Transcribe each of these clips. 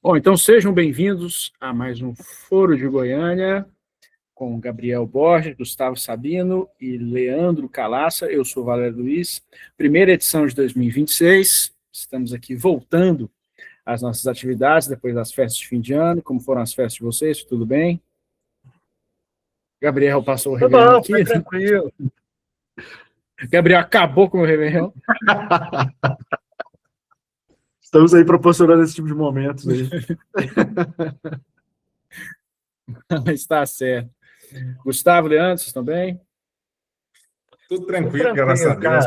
Bom, então sejam bem-vindos a mais um Foro de Goiânia, com Gabriel Borges, Gustavo Sabino e Leandro Calaça. Eu sou Valério Luiz, primeira edição de 2026. Estamos aqui voltando às nossas atividades depois das festas de fim de ano. Como foram as festas de vocês? Tudo bem? Gabriel passou o Réveillon aqui. Tranquilo. Gabriel acabou com o Réveillon. Estamos aí proporcionando esse tipo de momentos aí. Está certo. Gustavo, Leandro, vocês estão bem? Tudo tranquilo, graças a Deus.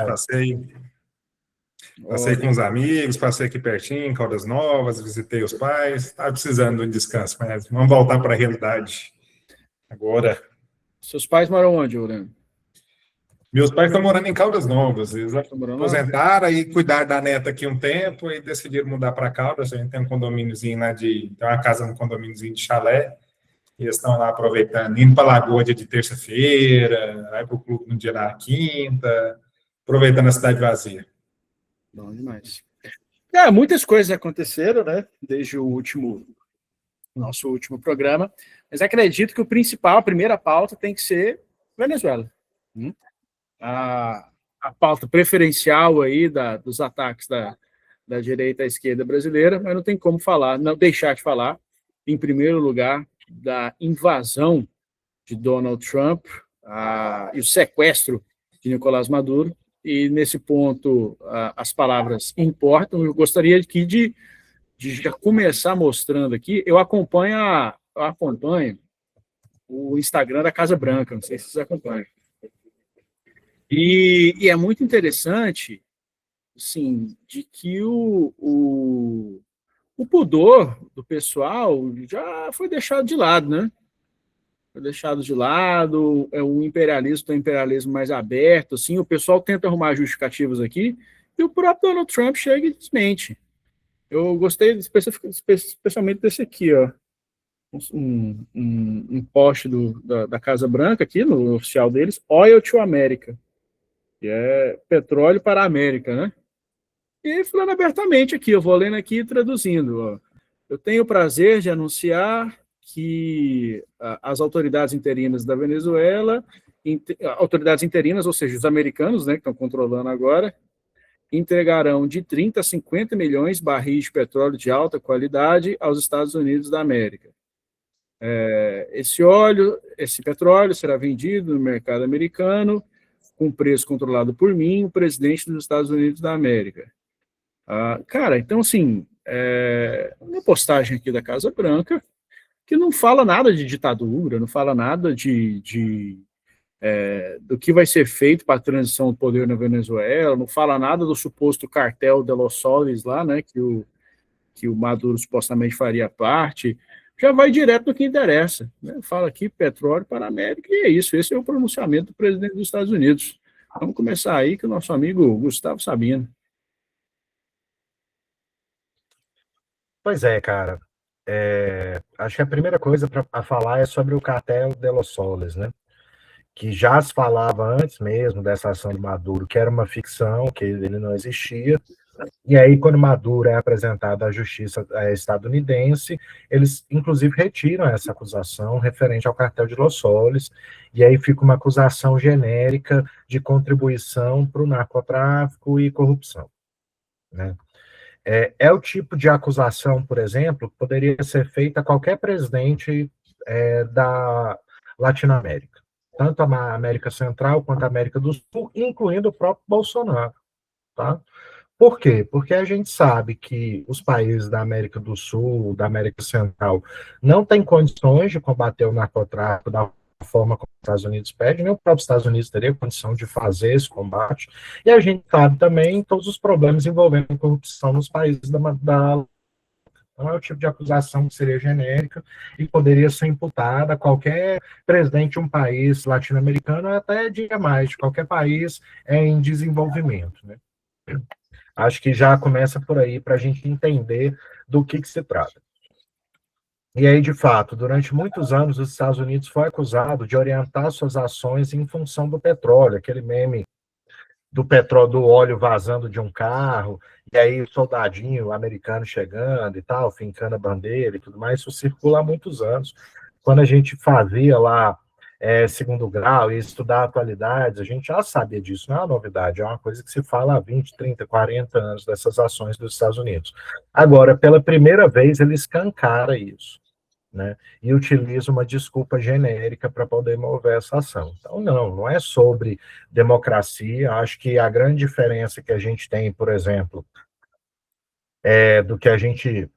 Passei com os amigos, passei aqui pertinho, em Caldas Novas, visitei os pais. Estava precisando de um descanso, mas vamos voltar para a realidade agora. Seus pais moram onde, Leandro? Meus pais estão morando em Caldas Novas. Eles aposentaram e cuidaram da neta aqui um tempo e decidiram mudar para Caldas. A gente tem um condomíniozinho lá tem uma casa no condomíniozinho de chalé. E eles estão lá aproveitando, indo para a Lagoa dia de terça-feira, vai para o clube no dia da quinta, aproveitando a cidade vazia. Bom demais. Muitas coisas aconteceram, né? Desde nosso último programa, mas acredito que a primeira pauta tem que ser Venezuela. A pauta preferencial aí dos ataques da direita à esquerda brasileira, mas não tem como não deixar de falar, em primeiro lugar, da invasão de Donald Trump e o sequestro de Nicolás Maduro. E nesse ponto as palavras importam. Eu gostaria de já começar mostrando aqui. Eu acompanho o Instagram da Casa Branca, não sei se vocês acompanham. E é muito interessante, assim, de que o pudor do pessoal já foi deixado de lado, né? Foi deixado de lado, o imperialismo mais aberto, assim, o pessoal tenta arrumar justificativos aqui, e o próprio Donald Trump chega e desmente. Eu gostei especialmente desse aqui, ó, um post da Casa Branca aqui, no oficial deles, Oil to America, que é petróleo para a América, né? E falando abertamente aqui, eu vou lendo aqui e traduzindo. Ó. Eu tenho o prazer de anunciar que as autoridades interinas da Venezuela, autoridades interinas, ou seja, os americanos, né, que estão controlando agora, entregarão de 30 a 50 milhões de barris de petróleo de alta qualidade aos Estados Unidos da América. Esse petróleo será vendido no mercado americano com preço controlado por mim, o presidente dos Estados Unidos da América. Cara, então, assim, uma postagem aqui da Casa Branca que não fala nada de ditadura, não fala nada do que vai ser feito para a transição do poder na Venezuela, não fala nada do suposto cartel de Los Soles lá, né, que o Maduro supostamente faria parte. Já vai direto no que interessa, né? Fala aqui petróleo para a América, e é isso, esse é o pronunciamento do presidente dos Estados Unidos. Vamos começar aí com o nosso amigo Gustavo Sabino. Pois é, cara. Acho que a primeira coisa a falar é sobre o cartel de Los Soles, né? Que já se falava antes mesmo dessa ação do Maduro, que era uma ficção, que ele não existia. E aí, quando Maduro é apresentado à justiça estadunidense, eles, inclusive, retiram essa acusação referente ao cartel de Los Soles, e aí fica uma acusação genérica de contribuição para o narcotráfico e corrupção, né? É o tipo de acusação, por exemplo, que poderia ser feita a qualquer presidente da Latinoamérica, tanto a América Central quanto a América do Sul, incluindo o próprio Bolsonaro, tá? Por quê? Porque a gente sabe que os países da América do Sul, da América Central, não têm condições de combater o narcotráfico da forma como os Estados Unidos pedem, nem o próprio Estados Unidos teria condição de fazer esse combate, e a gente sabe também todos os problemas envolvendo corrupção nos países da Não é o tipo de acusação que seria genérica e poderia ser imputada a qualquer presidente de um país latino-americano, até diria mais, de qualquer país em desenvolvimento, né? Acho que já começa por aí para a gente entender do que se trata. E aí, de fato, durante muitos anos, os Estados Unidos foi acusado de orientar suas ações em função do petróleo, aquele meme do petróleo, do óleo vazando de um carro, e aí o soldadinho americano chegando e tal, fincando a bandeira e tudo mais, isso circula há muitos anos. Quando a gente fazia lá segundo grau e estudar atualidades, a gente já sabia disso, não é uma novidade, é uma coisa que se fala há 20, 30, 40 anos dessas ações dos Estados Unidos. Agora, pela primeira vez, ele escancara isso, né? E utiliza uma desculpa genérica para poder mover essa ação. Então, não é sobre democracia. Acho que a grande diferença que a gente tem, por exemplo, do que a gente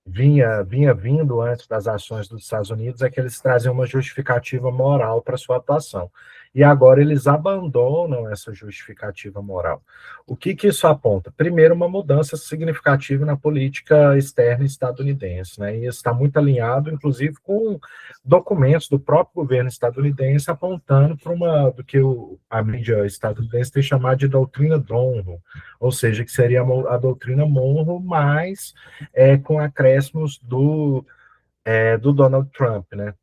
vinha vindo antes das ações dos Estados Unidos é que eles trazem uma justificativa moral para sua atuação. E agora eles abandonam essa justificativa moral. O que isso aponta? Primeiro, uma mudança significativa na política externa estadunidense, né? E isso está muito alinhado, inclusive, com documentos do próprio governo estadunidense apontando para do que a mídia estadunidense tem chamado de doutrina Monroe, ou seja, que seria a doutrina Monroe, mas com acréscimos do Donald Trump, né?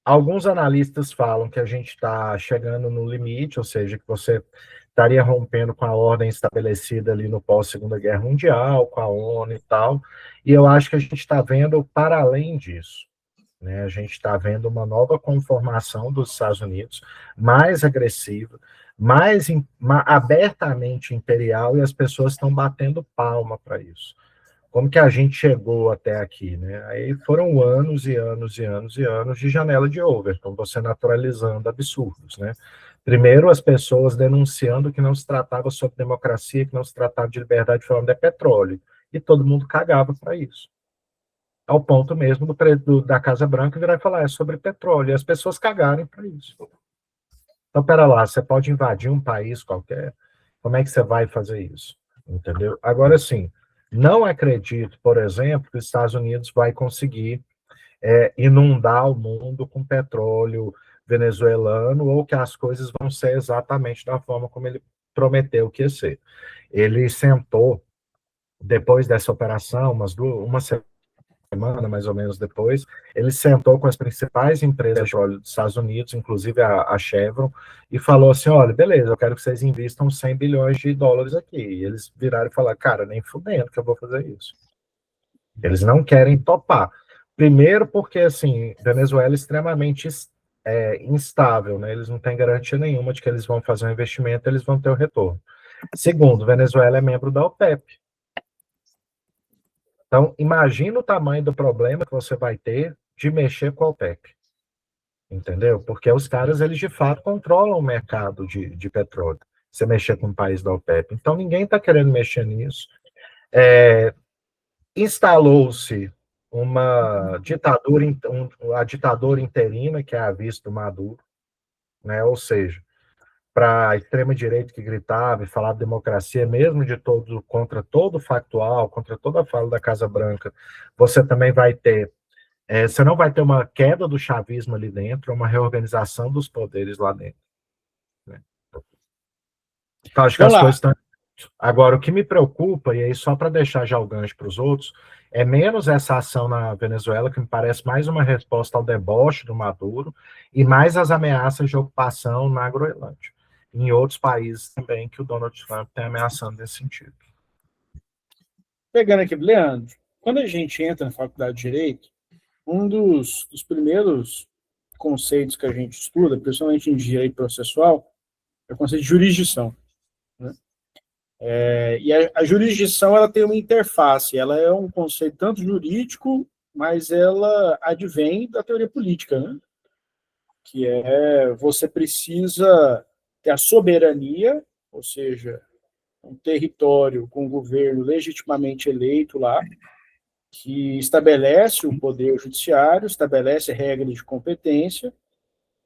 Alguns analistas falam que a gente está chegando no limite, ou seja, que você estaria rompendo com a ordem estabelecida ali no pós-Segunda Guerra Mundial, com a ONU e tal, e eu acho que a gente está vendo para além disso, né? A gente está vendo uma nova conformação dos Estados Unidos, mais agressiva, abertamente imperial, e as pessoas estão batendo palma para isso. Como que a gente chegou até aqui, né? Aí foram anos e anos e anos e anos de janela de Overton, você naturalizando absurdos, né? Primeiro, as pessoas denunciando que não se tratava sobre democracia, que não se tratava de liberdade falando de petróleo, e todo mundo cagava para isso. Ao ponto mesmo da Casa Branca virar e falar, é sobre petróleo, e as pessoas cagarem para isso. Então, pera lá, você pode invadir um país qualquer, como é que você vai fazer isso? Entendeu? Agora, sim, não acredito, por exemplo, que os Estados Unidos vai conseguir inundar o mundo com petróleo venezuelano ou que as coisas vão ser exatamente da forma como ele prometeu que ia ser. Ele sentou, depois dessa operação, uma semana, mais ou menos depois, ele sentou com as principais empresas de petróleo dos Estados Unidos, inclusive a Chevron, e falou assim, olha, beleza, eu quero que vocês invistam 100 bilhões de dólares aqui. E eles viraram e falaram, cara, nem fudendo que eu vou fazer isso. Eles não querem topar. Primeiro porque, assim, Venezuela é extremamente instável, né? Eles não têm garantia nenhuma de que eles vão fazer um investimento, eles vão ter o retorno. Segundo, Venezuela é membro da OPEP. Então, imagina o tamanho do problema que você vai ter de mexer com a OPEP. Entendeu? Porque os caras, eles de fato controlam o mercado de petróleo. Você mexer com o país da OPEP. Então, ninguém está querendo mexer nisso. Instalou-se uma ditadura, a ditadura interina, que é a vista do Maduro, né? Ou seja, para a extrema-direita que gritava e falava de democracia, mesmo contra todo o factual, contra toda a fala da Casa Branca, você também vai ter, você não vai ter uma queda do chavismo ali dentro, uma reorganização dos poderes lá dentro. Né? Então, acho que as coisas estão... Agora, o que me preocupa, e aí só para deixar já o gancho para os outros, é menos essa ação na Venezuela, que me parece mais uma resposta ao deboche do Maduro, e mais as ameaças de ocupação na Groenlândia. Em outros países também que o Donald Trump tem ameaçando nesse sentido. Pegando aqui, Leandro, quando a gente entra na faculdade de Direito, um dos primeiros conceitos que a gente estuda, principalmente em direito processual, é o conceito de jurisdição. Né? E a jurisdição ela tem uma interface, ela é um conceito tanto jurídico, mas ela advém da teoria política, né? Que você precisa ter a soberania, ou seja, um território com um governo legitimamente eleito lá, que estabelece o poder judiciário, estabelece regras de competência,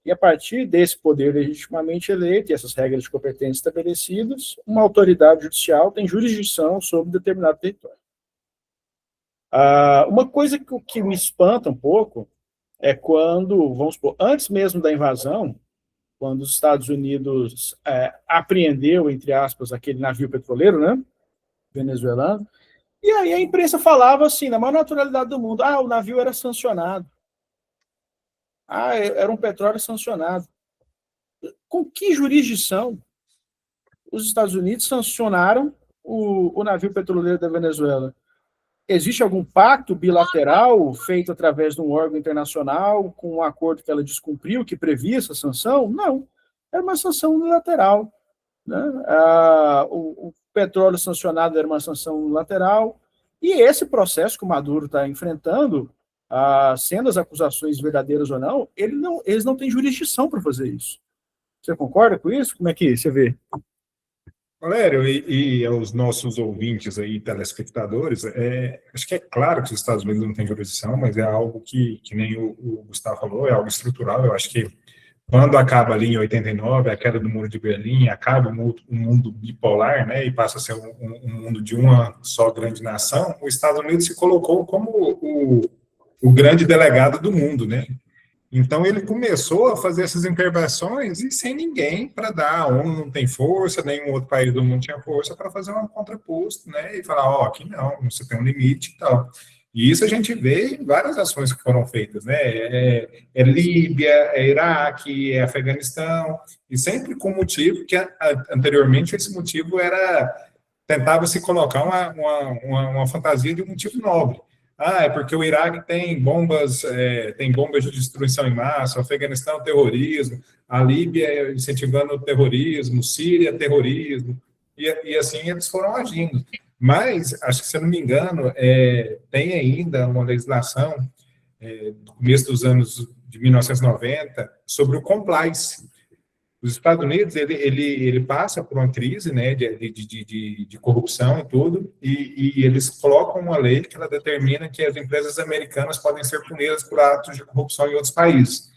e a partir desse poder legitimamente eleito e essas regras de competência estabelecidas, uma autoridade judicial tem jurisdição sobre determinado território. Uma coisa que me espanta um pouco é quando, vamos supor, antes mesmo da invasão, quando os Estados Unidos apreendeu, entre aspas, aquele navio petroleiro, né, venezuelano, e aí a imprensa falava assim, na maior naturalidade do mundo, o navio era sancionado. Era um petróleo sancionado. Com que jurisdição os Estados Unidos sancionaram o navio petroleiro da Venezuela? Existe algum pacto bilateral feito através de um órgão internacional com um acordo que ela descumpriu, que previa essa sanção? Não. Era uma sanção unilateral. Né? O petróleo sancionado era uma sanção unilateral. E esse processo que o Maduro está enfrentando, sendo as acusações verdadeiras ou não, eles não têm jurisdição para fazer isso. Você concorda com isso? Como é que você vê? Valério, e aos nossos ouvintes aí, telespectadores, acho que é claro que os Estados Unidos não têm jurisdição, mas é algo que nem o Gustavo falou, é algo estrutural. Eu acho que quando acaba ali em 89, a queda do Muro de Berlim, acaba o mundo bipolar, né, e passa a ser um mundo de uma só grande nação, os Estados Unidos se colocou como o grande delegado do mundo, né? Então, ele começou a fazer essas intervenções e sem ninguém para dar. A ONU não tem força, nenhum outro país do mundo tinha força para fazer um contraposto, né? E falar, ó, aqui não, você tem um limite e tal. E isso a gente vê em várias ações que foram feitas, né? É Líbia, é Iraque, é Afeganistão, e sempre com motivo que anteriormente esse motivo tentava se colocar uma fantasia de um motivo nobre. É porque o Iraque tem bombas de destruição em massa, o Afeganistão, terrorismo, a Líbia incentivando o terrorismo, Síria, terrorismo, e assim eles foram agindo. Mas, acho que, se eu não me engano, tem ainda uma legislação do começo dos anos de 1990 sobre o compliance. Os Estados Unidos, ele passa por uma crise, né, de corrupção e tudo, e eles colocam uma lei que ela determina que as empresas americanas podem ser punidas por atos de corrupção em outros países.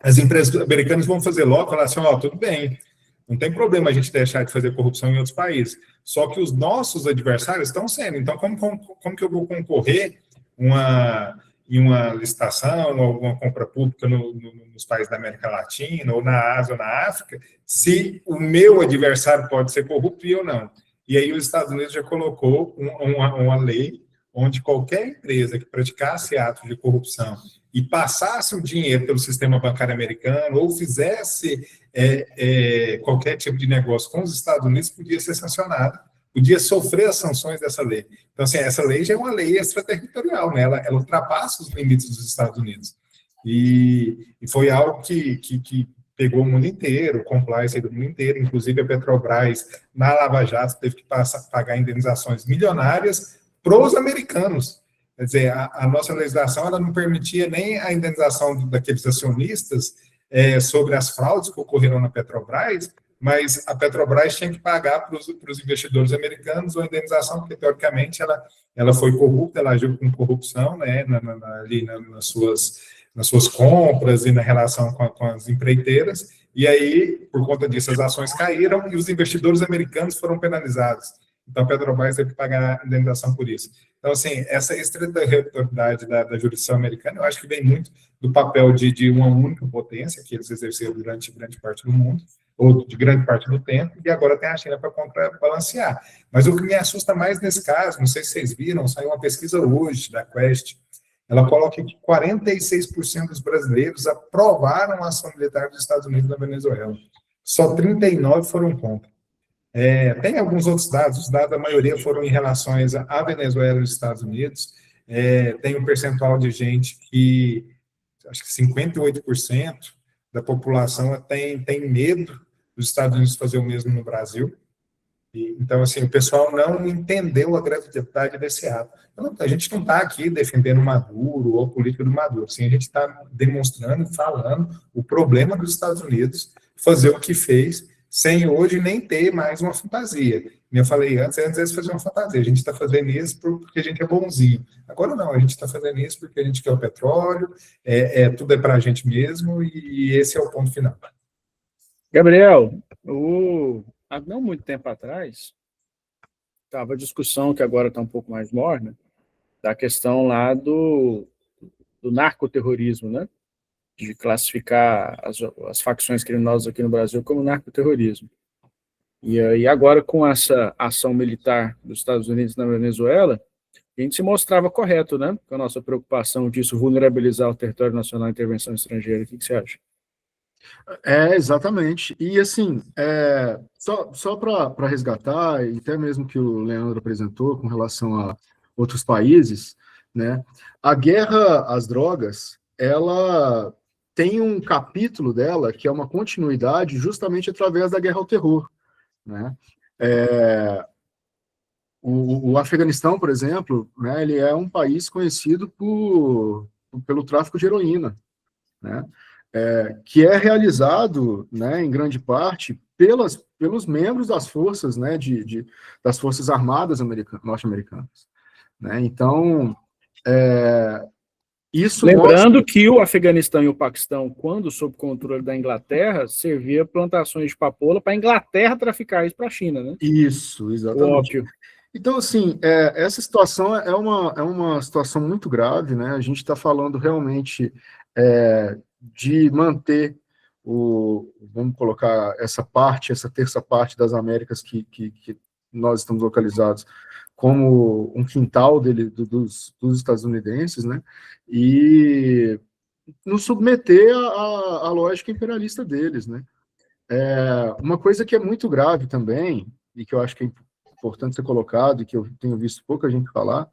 As empresas americanas vão fazer logo, falar assim, tudo bem, não tem problema a gente deixar de fazer corrupção em outros países, só que os nossos adversários estão sendo. Então, como que eu vou concorrer em uma licitação, ou alguma compra pública nos países da América Latina, ou na Ásia, ou na África, se o meu adversário pode ser corrupto e eu não? E aí os Estados Unidos já colocou uma lei onde qualquer empresa que praticasse atos de corrupção e passasse o dinheiro pelo sistema bancário americano, ou fizesse qualquer tipo de negócio com os Estados Unidos, podia ser sancionada, podia sofrer as sanções dessa lei. Então, assim, essa lei já é uma lei extraterritorial, né? Ela ultrapassa os limites dos Estados Unidos. E foi algo que pegou o mundo inteiro, o compliance do mundo inteiro, inclusive a Petrobras, na Lava Jato, teve que pagar indenizações milionárias para os americanos. Quer dizer, a nossa legislação ela não permitia nem a indenização daqueles acionistas sobre as fraudes que ocorreram na Petrobras, mas a Petrobras tinha que pagar para os investidores americanos uma indenização, porque, teoricamente, ela foi corrupta, ela agiu com corrupção, né, ali nas suas compras e na relação com as empreiteiras, e aí, por conta disso, as ações caíram e os investidores americanos foram penalizados. Então, a Petrobras teve que pagar a indenização por isso. Então, assim, essa extraterritorialidade da jurisdição americana, eu acho que vem muito do papel de uma única potência que eles exerceram durante grande parte do mundo, ou de grande parte do tempo, e agora tem a China para contrabalancear. Mas o que me assusta mais nesse caso, não sei se vocês viram, saiu uma pesquisa hoje da Quest, ela coloca que 46% dos brasileiros aprovaram a ação militar dos Estados Unidos na Venezuela. Só 39% foram contra. Tem alguns outros dados, os dados, a maioria foram em relações à Venezuela e aos Estados Unidos. Tem um percentual de gente que, acho que 58% da população tem medo dos Estados Unidos fazer o mesmo no Brasil. Então, assim, o pessoal não entendeu a gravidade desse ato. A gente não está aqui defendendo o Maduro ou a política do Maduro. Assim, a gente está demonstrando, falando o problema dos Estados Unidos fazer o que fez, sem hoje nem ter mais uma fantasia. Eu falei antes eles faziam uma fantasia. A gente está fazendo isso porque a gente é bonzinho. Agora não, a gente está fazendo isso porque a gente quer o petróleo, tudo é para a gente mesmo, e esse é o ponto final. Gabriel, há não muito tempo atrás, estava a discussão, que agora está um pouco mais morna, da questão lá do narcoterrorismo, né? De classificar as facções criminosas aqui no Brasil como narcoterrorismo. E agora, com essa ação militar dos Estados Unidos na Venezuela, a gente se mostrava correto, né? Com a nossa preocupação disso vulnerabilizar o território nacional à intervenção estrangeira. O que você acha? Exatamente. E assim, só para resgatar, e até mesmo que o Leandro apresentou com relação a outros países, né? A guerra às drogas, ela tem um capítulo dela que é uma continuidade justamente através da guerra ao terror, né? É, o Afeganistão, por exemplo, né, ele é um país conhecido pelo tráfico de heroína, né, que é realizado, né, em grande parte pelos membros das forças, né, das forças armadas norte-americanas, né. Então, isso Lembrando mostra que o Afeganistão e o Paquistão, quando sob controle da Inglaterra, servia plantações de papoula para a Inglaterra traficar isso para a China, né? isso, O exatamente. ópio. Então, assim, essa situação é uma situação muito grave, né? A gente está falando realmente de manter vamos colocar essa terça parte das Américas que nós estamos localizados como um quintal dos estadunidenses, né? E nos submeter à lógica imperialista deles, né? Uma coisa que é muito grave também, e que eu acho que é importante ser colocado, e que eu tenho visto pouca gente falar,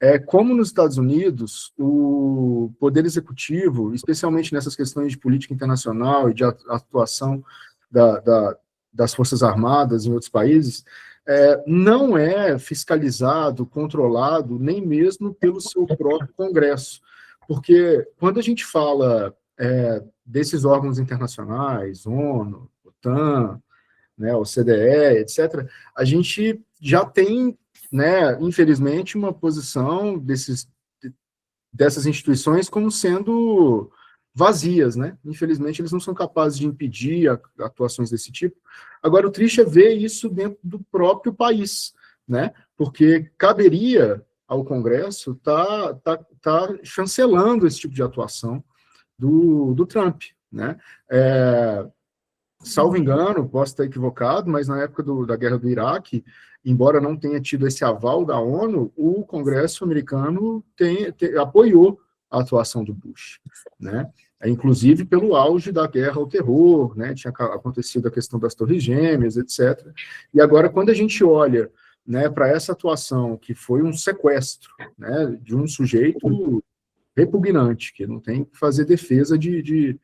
é como nos Estados Unidos o poder executivo, especialmente nessas questões de política internacional e de atuação das Forças Armadas em outros países, não é fiscalizado, controlado, nem mesmo pelo seu próprio Congresso. Porque quando a gente fala desses órgãos internacionais, ONU, OTAN, né, o CDE, etc., a gente já tem, né, infelizmente, uma posição dessas instituições como sendo vazias, né? Infelizmente, eles não são capazes de impedir atuações desse tipo. Agora, o triste é ver isso dentro do próprio país, né? Porque caberia ao Congresso tá chancelando esse tipo de atuação do Trump, né? Salvo engano, posso estar equivocado, mas na época da guerra do Iraque, embora não tenha tido esse aval da ONU, o Congresso americano apoiou a atuação do Bush, né? Inclusive pelo auge da guerra ao terror, né? Tinha acontecido a questão das Torres Gêmeas, etc. E agora, quando a gente olha, né, para essa atuação, que foi um sequestro, né, de um sujeito repugnante, que não tem que fazer defesa de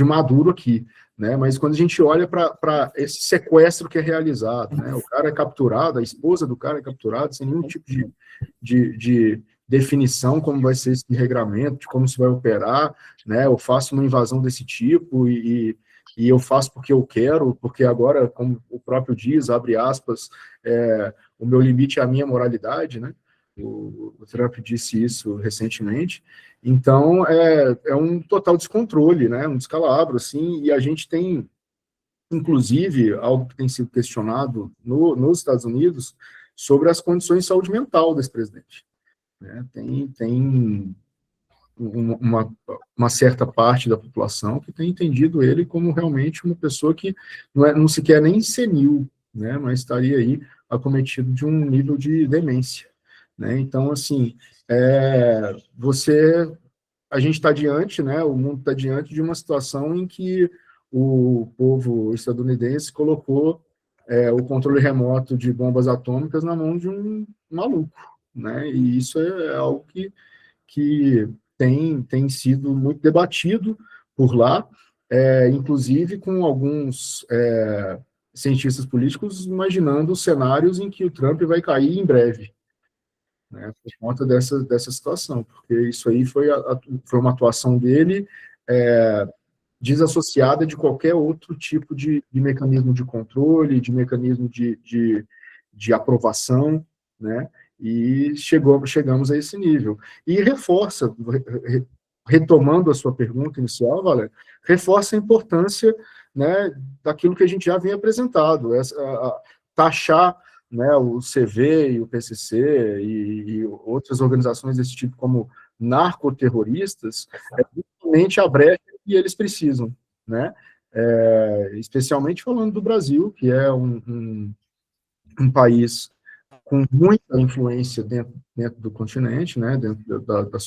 Maduro aqui, né? Mas quando a gente olha para esse sequestro que é realizado, né? O cara é capturado, a esposa do cara é capturada sem nenhum tipo de definição como vai ser esse regramento, de como se vai operar, né? Eu faço uma invasão desse tipo e eu faço porque eu quero, porque agora, como o próprio diz, abre aspas, o meu limite é a minha moralidade, né? O Trump disse isso recentemente. Então, é um total descontrole, né? Um descalabro, assim, e a gente tem, inclusive, algo que tem sido questionado nos Estados Unidos sobre as condições de saúde mental desse presidente, né? Tem uma certa parte da população que tem entendido ele como realmente uma pessoa que não sequer nem senil, né? Mas estaria aí acometido de um nível de demência, né? Então, assim, a gente está diante, né, o mundo está diante de uma situação em que o povo estadunidense colocou o controle remoto de bombas atômicas na mão de um maluco, né? E isso é algo que tem sido muito debatido por lá, inclusive com alguns cientistas políticos imaginando cenários em que o Trump vai cair em breve, né, por conta dessa situação, porque isso aí foi uma atuação dele desassociada de qualquer outro tipo de mecanismo de controle, de mecanismo de aprovação, né, e chegamos a esse nível. E reforça, retomando a sua pergunta inicial, Valério, reforça a importância, né, daquilo que a gente já vinha apresentado, taxar, né, o CV e o PCC e outras organizações desse tipo como narcoterroristas, justamente a brecha que eles precisam, né? Especialmente falando do Brasil, que é um país com muita influência dentro do continente, né, dentro da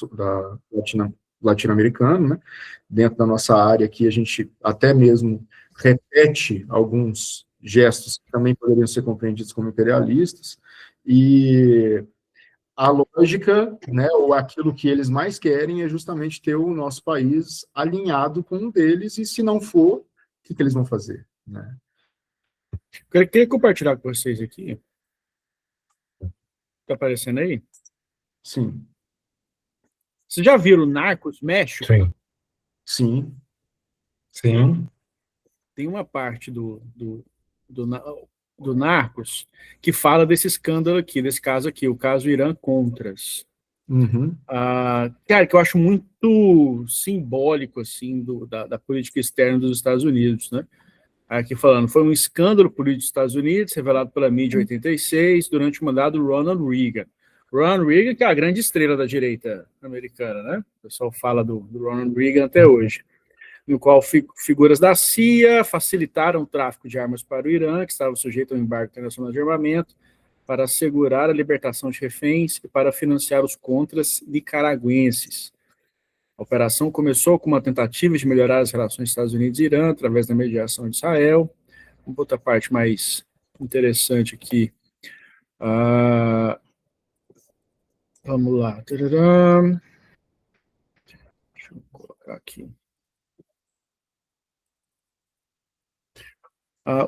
latino-americano, né? Dentro da nossa área aqui, a gente até mesmo repete alguns gestos que também poderiam ser compreendidos como imperialistas, e a lógica, né, ou aquilo que eles mais querem é justamente ter o nosso país alinhado com um deles, e se não for, o que eles vão fazer, né? Eu queria compartilhar com vocês aqui. Tá aparecendo aí? Sim. Vocês já viram Narcos México? Sim. Sim. Sim. Tem uma parte do Narcos que fala desse escândalo aqui, desse caso aqui, o caso Irã-Contras. Uhum. Cara, que eu acho muito simbólico, assim, da política externa dos Estados Unidos, né? Aqui falando, foi um escândalo político dos Estados Unidos, revelado pela mídia em 86, durante o mandato do Ronald Reagan. Ronald Reagan, que é a grande estrela da direita americana, né? O pessoal fala do Ronald Reagan até hoje, no qual figuras da CIA facilitaram o tráfico de armas para o Irã, que estava sujeito ao embargo internacional de armamento, para assegurar a libertação de reféns e para financiar os contras nicaragüenses. A operação começou com uma tentativa de melhorar as relações Estados Unidos e Irã através da mediação de Israel. Uma outra parte mais interessante aqui. Vamos lá. Deixa eu colocar aqui.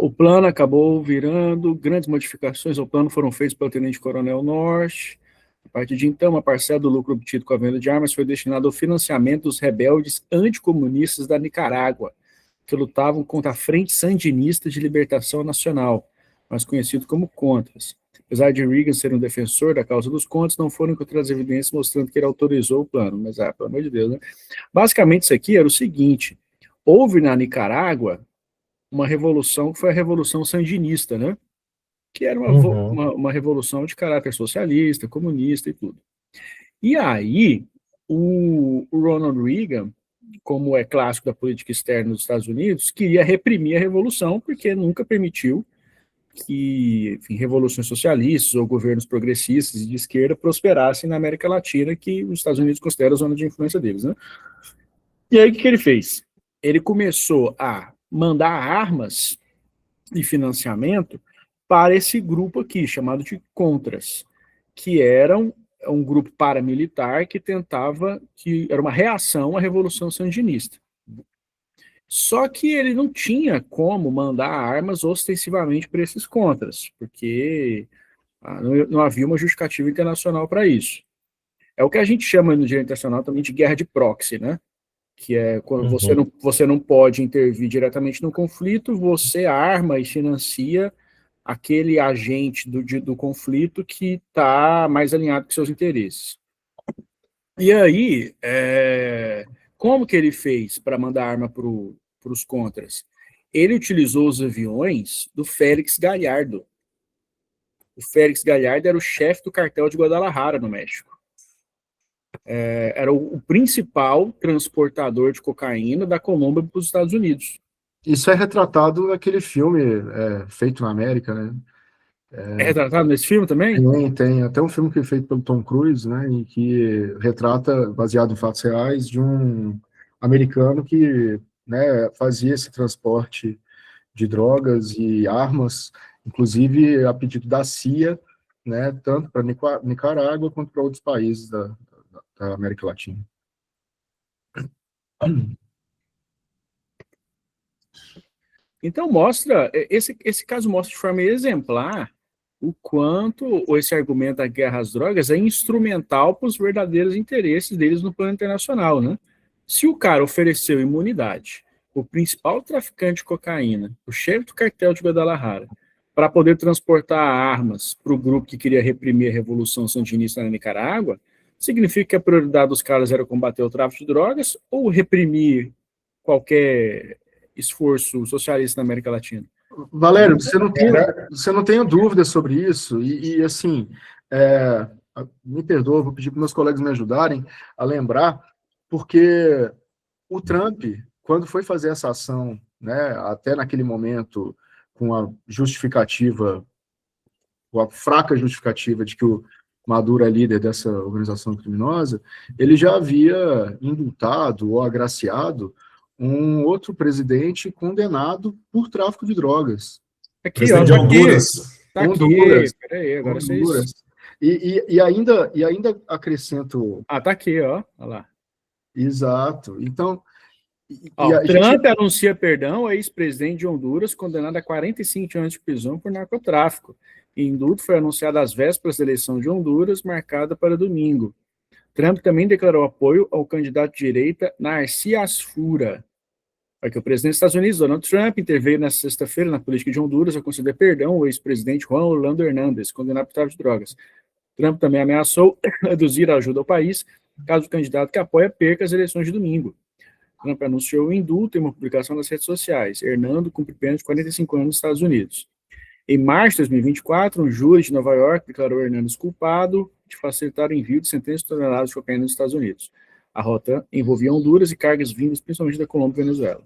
O plano acabou virando, grandes modificações ao plano foram feitas pelo tenente-coronel Norte. A partir de então, uma parcela do lucro obtido com a venda de armas foi destinada ao financiamento dos rebeldes anticomunistas da Nicarágua, que lutavam contra a Frente Sandinista de Libertação Nacional, mais conhecido como Contras. Apesar de Reagan ser um defensor da causa dos Contras, não foram encontradas evidências mostrando que ele autorizou o plano. Mas, pelo amor de Deus, né? Basicamente, isso aqui era o seguinte: houve na Nicarágua uma revolução que foi a Revolução Sandinista, né? Que era uma revolução de caráter socialista, comunista e tudo. E aí, o Ronald Reagan, como é clássico da política externa dos Estados Unidos, queria reprimir a revolução, porque nunca permitiu que, enfim, revoluções socialistas ou governos progressistas e de esquerda prosperassem na América Latina, que os Estados Unidos consideram a zona de influência deles, né? E aí, o que ele fez? Ele começou a mandar armas e financiamento para esse grupo aqui, chamado de Contras, que era um grupo paramilitar que era uma reação à Revolução Sandinista. Só que ele não tinha como mandar armas ostensivamente para esses Contras, porque não havia uma justificativa internacional para isso. É o que a gente chama no direito internacional também de guerra de proxy, né? Que é quando você não pode intervir diretamente no conflito, você arma e financia aquele agente do conflito que está mais alinhado com seus interesses. E aí, como que ele fez para mandar arma para os Contras? Ele utilizou os aviões do Félix Gallardo. O Félix Gallardo era o chefe do cartel de Guadalajara, no México. Era o principal transportador de cocaína da Colômbia para os Estados Unidos. Isso é retratado naquele filme Feito na América, né? É retratado nesse filme também? Tem até um filme que é feito pelo Tom Cruise, né, e que retrata, baseado em fatos reais, de um americano que, né, fazia esse transporte de drogas e armas, inclusive a pedido da CIA, né, tanto para Nicarágua quanto para outros países da América Latina. Então esse caso mostra de forma exemplar o quanto esse argumento da guerra às drogas é instrumental para os verdadeiros interesses deles no plano internacional, né? Se o cara ofereceu imunidade, o principal traficante de cocaína, o chefe do cartel de Guadalajara, para poder transportar armas para o grupo que queria reprimir a Revolução Sandinista na Nicarágua, significa que a prioridade dos caras era combater o tráfico de drogas ou reprimir qualquer esforço socialista na América Latina? Valério, você não tem dúvida sobre isso, e assim, me perdoa, vou pedir para meus colegas me ajudarem a lembrar, porque o Trump, quando foi fazer essa ação, né, até naquele momento, com a justificativa, com a fraca justificativa de que Maduro é líder dessa organização criminosa, ele já havia indultado ou agraciado um outro presidente condenado por tráfico de drogas. Aqui, ó, Presidente de Honduras. Tá aqui, Honduras. peraí, agora Honduras. vocês... E ainda acrescento... Ah, tá aqui, ó, olha lá. Exato. Então... Ó, Trump anuncia perdão ao ex-presidente de Honduras, condenado a 45 anos de prisão por narcotráfico. O indulto foi anunciado às vésperas da eleição de Honduras, marcada para domingo. Trump também declarou apoio ao candidato de direita Narciso Fura. Aqui, o presidente dos Estados Unidos, Donald Trump, interveio nesta sexta-feira na política de Honduras ao conceder perdão ao ex-presidente Juan Orlando Hernández, condenado por tráfico de drogas. Trump também ameaçou reduzir a ajuda ao país caso o candidato que apoia perca as eleições de domingo. Trump anunciou o indulto em uma publicação nas redes sociais. Hernando cumpre pena de 45 anos nos Estados Unidos. Em março de 2024, um júri de Nova York declarou Hernandes culpado de facilitar o envio de centenas de toneladas de cocaína nos Estados Unidos. A rota envolvia Honduras e cargas vindas principalmente da Colômbia e Venezuela.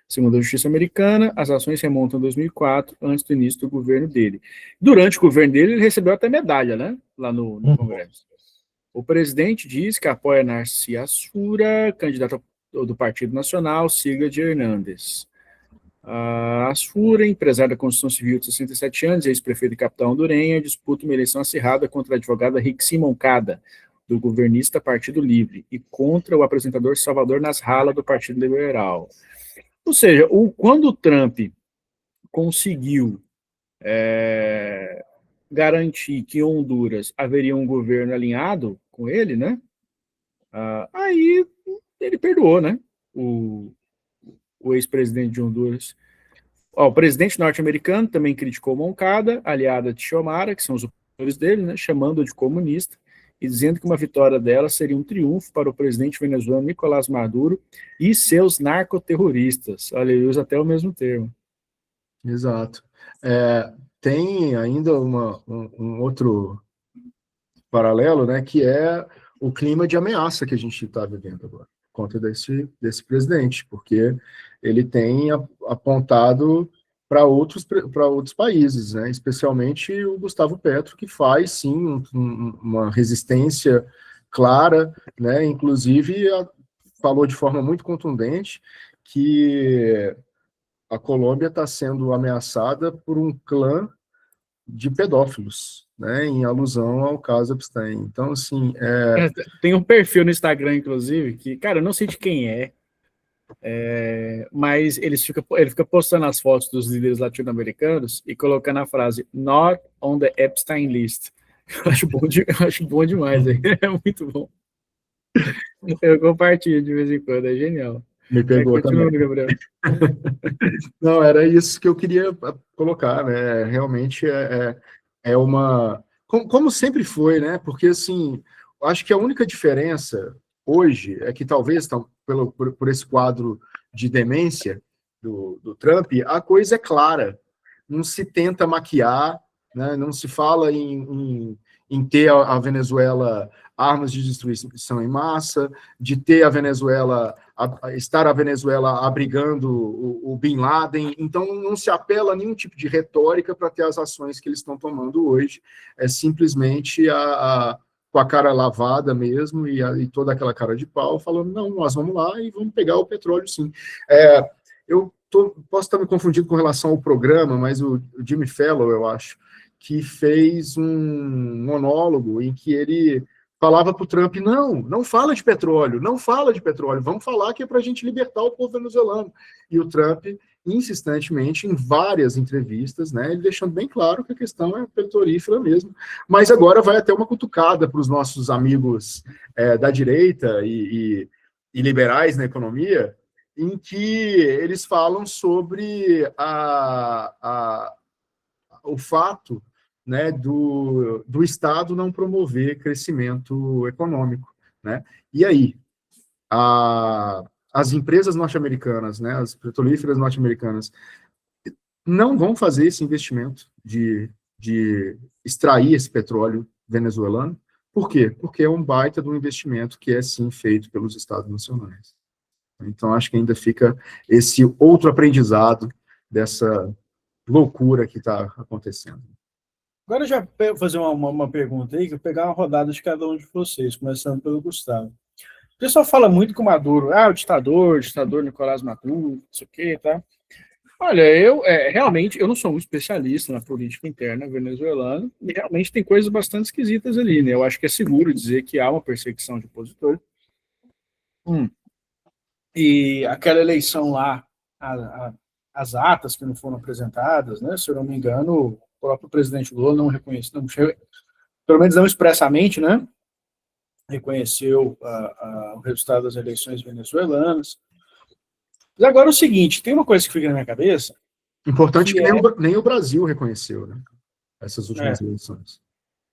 Segundo a justiça americana, as ações remontam a 2004, antes do início do governo dele. Durante o governo dele, ele recebeu até medalha, né? Lá no Congresso. O presidente diz que apoia Narciso Fura, candidato do Partido Nacional, sigla de Hernández. Asfura, empresário da construção civil de 67 anos, ex-prefeito de capital hondurenha, disputa uma eleição acirrada contra a advogada Rixi Moncada, do governista Partido Livre, e contra o apresentador Salvador Nasralla, do Partido Liberal. Ou seja, quando o Trump conseguiu garantir que em Honduras haveria um governo alinhado com ele, né? Aí ele perdoou, né? O ex-presidente de Honduras. O presidente norte-americano também criticou Moncada, aliada de Xiomara, que são os opositores dele, né, chamando-o de comunista, e dizendo que uma vitória dela seria um triunfo para o presidente venezuelano Nicolás Maduro e seus narcoterroristas. Olha, ele usa até o mesmo termo. Exato. Tem ainda um outro paralelo, né, que é o clima de ameaça que a gente está vivendo agora, por conta desse presidente, porque ele tem apontado para outros países, né, especialmente o Gustavo Petro, que faz, sim, uma resistência clara, né, inclusive falou de forma muito contundente que a Colômbia está sendo ameaçada por um clã de pedófilos, né, em alusão ao caso Epstein. Então, assim... Tem um perfil no Instagram, inclusive, que, cara, eu não sei de quem mas ele fica postando as fotos dos líderes latino-americanos e colocando a frase "Not on the Epstein list". Eu acho bom demais, é muito bom. Eu compartilho de vez em quando, é genial. Me pegou também. Gabriel. Não, era isso que eu queria colocar, né? Realmente é uma... Como sempre foi, né? Porque, assim, acho que a única diferença hoje é que talvez, por esse quadro de demência do Trump, a coisa é clara. Não se tenta maquiar, né? Não se fala em ter a Venezuela armas de destruição em massa, de ter estar a Venezuela abrigando o Bin Laden. Então, não se apela a nenhum tipo de retórica para ter as ações que eles estão tomando hoje. É simplesmente com a cara lavada mesmo e toda aquela cara de pau, falando, não, nós vamos lá e vamos pegar o petróleo, sim. Posso estar me confundindo com relação ao programa, mas o Jimmy Fallon, eu acho, que fez um monólogo em que ele falava para o Trump, não fala de petróleo, vamos falar que é para a gente libertar o povo venezuelano. E o Trump, insistentemente, em várias entrevistas, né, ele deixando bem claro que a questão é petrolífera mesmo. Mas agora vai até uma cutucada para os nossos amigos da direita e liberais na economia, em que eles falam sobre o fato, né, do Estado não promover crescimento econômico, né? E aí, as empresas norte-americanas, né, as petrolíferas norte-americanas, não vão fazer esse investimento de extrair esse petróleo venezuelano. Por quê? Porque é um baita de um investimento que é, sim, feito pelos Estados nacionais. Então, acho que ainda fica esse outro aprendizado dessa loucura que está acontecendo. Agora já vou fazer uma pergunta aí, que eu vou pegar uma rodada de cada um de vocês, começando pelo Gustavo. O pessoal fala muito com o Maduro, o ditador Nicolás Maduro, não sei o quê, tá? Olha, realmente, eu não sou um especialista na política interna venezuelana, e realmente tem coisas bastante esquisitas ali, né? Eu acho que é seguro dizer que há uma perseguição de opositores. E aquela eleição lá, as atas que não foram apresentadas, né? Se eu não me engano, o próprio presidente Lula não reconheceu, pelo menos não expressamente, né? Reconheceu o resultado das eleições venezuelanas. Mas agora é o seguinte, tem uma coisa que fica na minha cabeça. Importante que nem o Brasil reconheceu, né? Essas últimas eleições.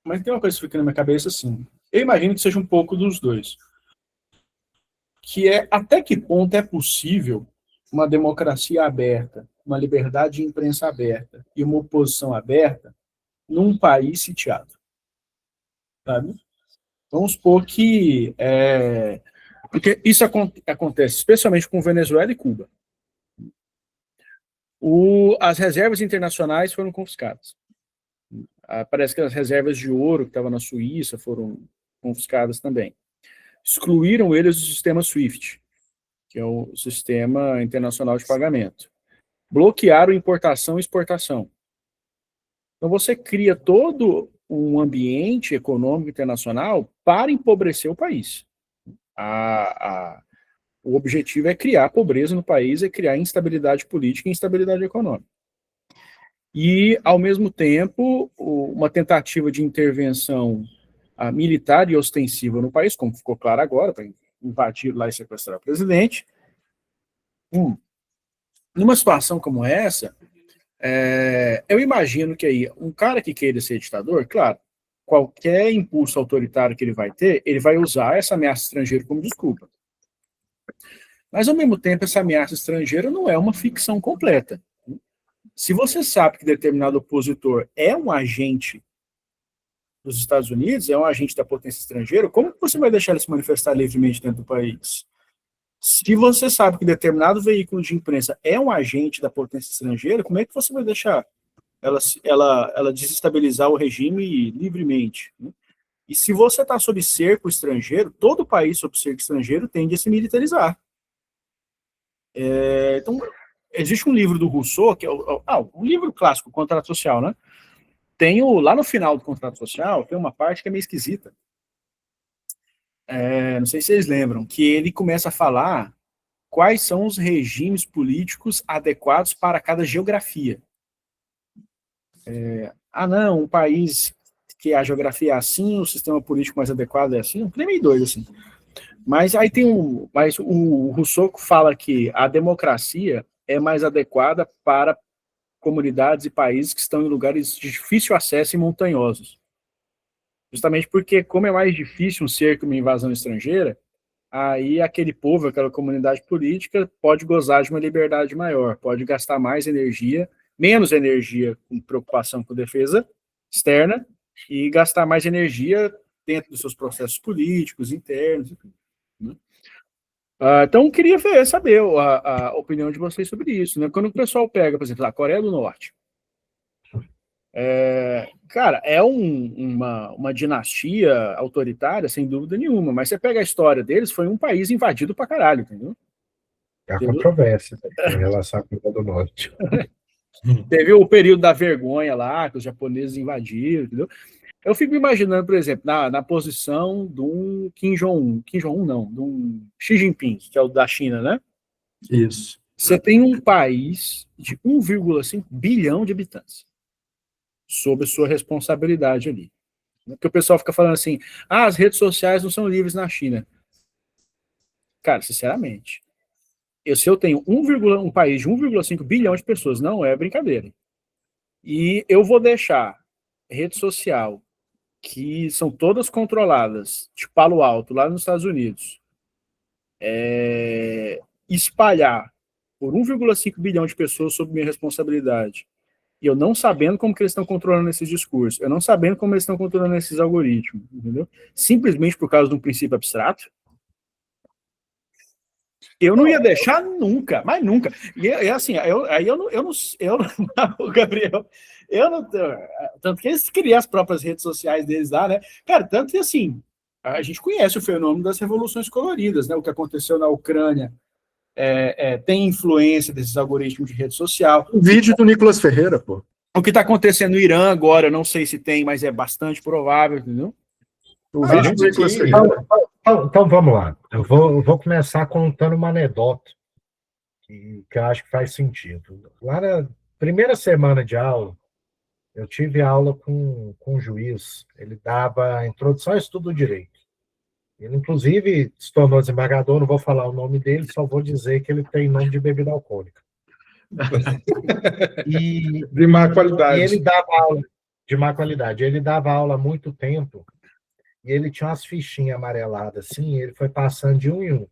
Mas tem uma coisa que fica na minha cabeça, assim. Eu imagino que seja um pouco dos dois. Que é até que ponto é possível uma democracia aberta, uma liberdade de imprensa aberta e uma oposição aberta num país sitiado. Sabe? Vamos supor que... porque isso acontece especialmente com Venezuela e Cuba. As reservas internacionais foram confiscadas. Parece que as reservas de ouro que estavam na Suíça foram confiscadas também. Excluíram eles do sistema SWIFT, que é o Sistema Internacional de Pagamento. Bloquearam importação e exportação. Então você cria todo um ambiente econômico internacional para empobrecer o país. O objetivo é criar pobreza no país, é criar instabilidade política e instabilidade econômica. E, ao mesmo tempo, uma tentativa de intervenção militar e ostensiva no país, como ficou claro agora, para invadir lá e sequestrar o presidente. Numa situação como essa, eu imagino que aí um cara que queira ser ditador, claro, qualquer impulso autoritário que ele vai ter, ele vai usar essa ameaça estrangeira como desculpa. Mas, ao mesmo tempo, essa ameaça estrangeira não é uma ficção completa. Se você sabe que determinado opositor é um agente dos Estados Unidos, é um agente da potência estrangeira, como você vai deixar ele se manifestar livremente dentro do país? Se você sabe que determinado veículo de imprensa é um agente da potência estrangeira, como é que você vai deixar ela desestabilizar o regime livremente? E se você está sob cerco estrangeiro, todo país sob cerco estrangeiro tende a se militarizar. Então, existe um livro do Rousseau, que é um livro clássico, o Contrato Social, né? Lá no final do Contrato Social, tem uma parte que é meio esquisita. Não sei se vocês lembram, que ele começa a falar quais são os regimes políticos adequados para cada geografia. Não, um país que a geografia é assim, o sistema político mais adequado é assim, um meio doido, assim. Mas aí mas o Rousseau fala que a democracia é mais adequada para comunidades e países que estão em lugares de difícil acesso e montanhosos. Justamente porque, como é mais difícil um cerco, uma invasão estrangeira, aí aquele povo, aquela comunidade política pode gozar de uma liberdade maior, pode gastar mais energia, menos energia com preocupação com defesa externa e gastar mais energia dentro dos seus processos políticos, internos, né? Então, eu queria saber a opinião de vocês sobre isso, né? Quando o pessoal pega, por exemplo, a Coreia do Norte, cara, é uma dinastia autoritária, sem dúvida nenhuma, mas você pega a história deles, foi um país invadido pra caralho, entendeu? Há controvérsia em relação à Coreia do Norte. Teve o período da vergonha lá, que os japoneses invadiram, entendeu? Eu fico imaginando, por exemplo, na posição de um Kim Jong-un não, de um Xi Jinping, que é o da China, né? Isso. Você tem um país de 1,5 bilhão de habitantes sob a sua responsabilidade ali. Porque o pessoal fica falando assim, as redes sociais não são livres na China. Cara, sinceramente, se eu tenho um país de 1,5 bilhão de pessoas, não é brincadeira. E eu vou deixar rede social que são todas controladas de Palo Alto, lá nos Estados Unidos, espalhar por 1,5 bilhão de pessoas sob minha responsabilidade, e eu não sabendo como que eles estão controlando esses discursos, eu não sabendo como eles estão controlando esses algoritmos, entendeu? Simplesmente por causa de um princípio abstrato, eu não ia deixar nunca, mas nunca. E assim, Gabriel, Eu não. Tanto que eles criam as próprias redes sociais deles lá, né? Cara, tanto que assim, a gente conhece o fenômeno das revoluções coloridas, né? O que aconteceu na Ucrânia tem influência desses algoritmos de rede social. O vídeo do Nicolas Ferreira, pô. O que está acontecendo no Irã agora, eu não sei se tem, mas é bastante provável, entendeu? O vídeo do Nicolas Ferreira. Então vamos lá. Eu vou começar contando uma anedota que eu acho que faz sentido. Lá na primeira semana de aula, eu tive aula com um juiz. Ele dava introdução ao estudo do direito. Ele, inclusive, se tornou desembargador, não vou falar o nome dele, só vou dizer que ele tem nome de bebida alcoólica. De má qualidade. E ele dava aula de má qualidade. Ele dava aula há muito tempo e ele tinha umas fichinhas amareladas assim, e ele foi passando de um em um.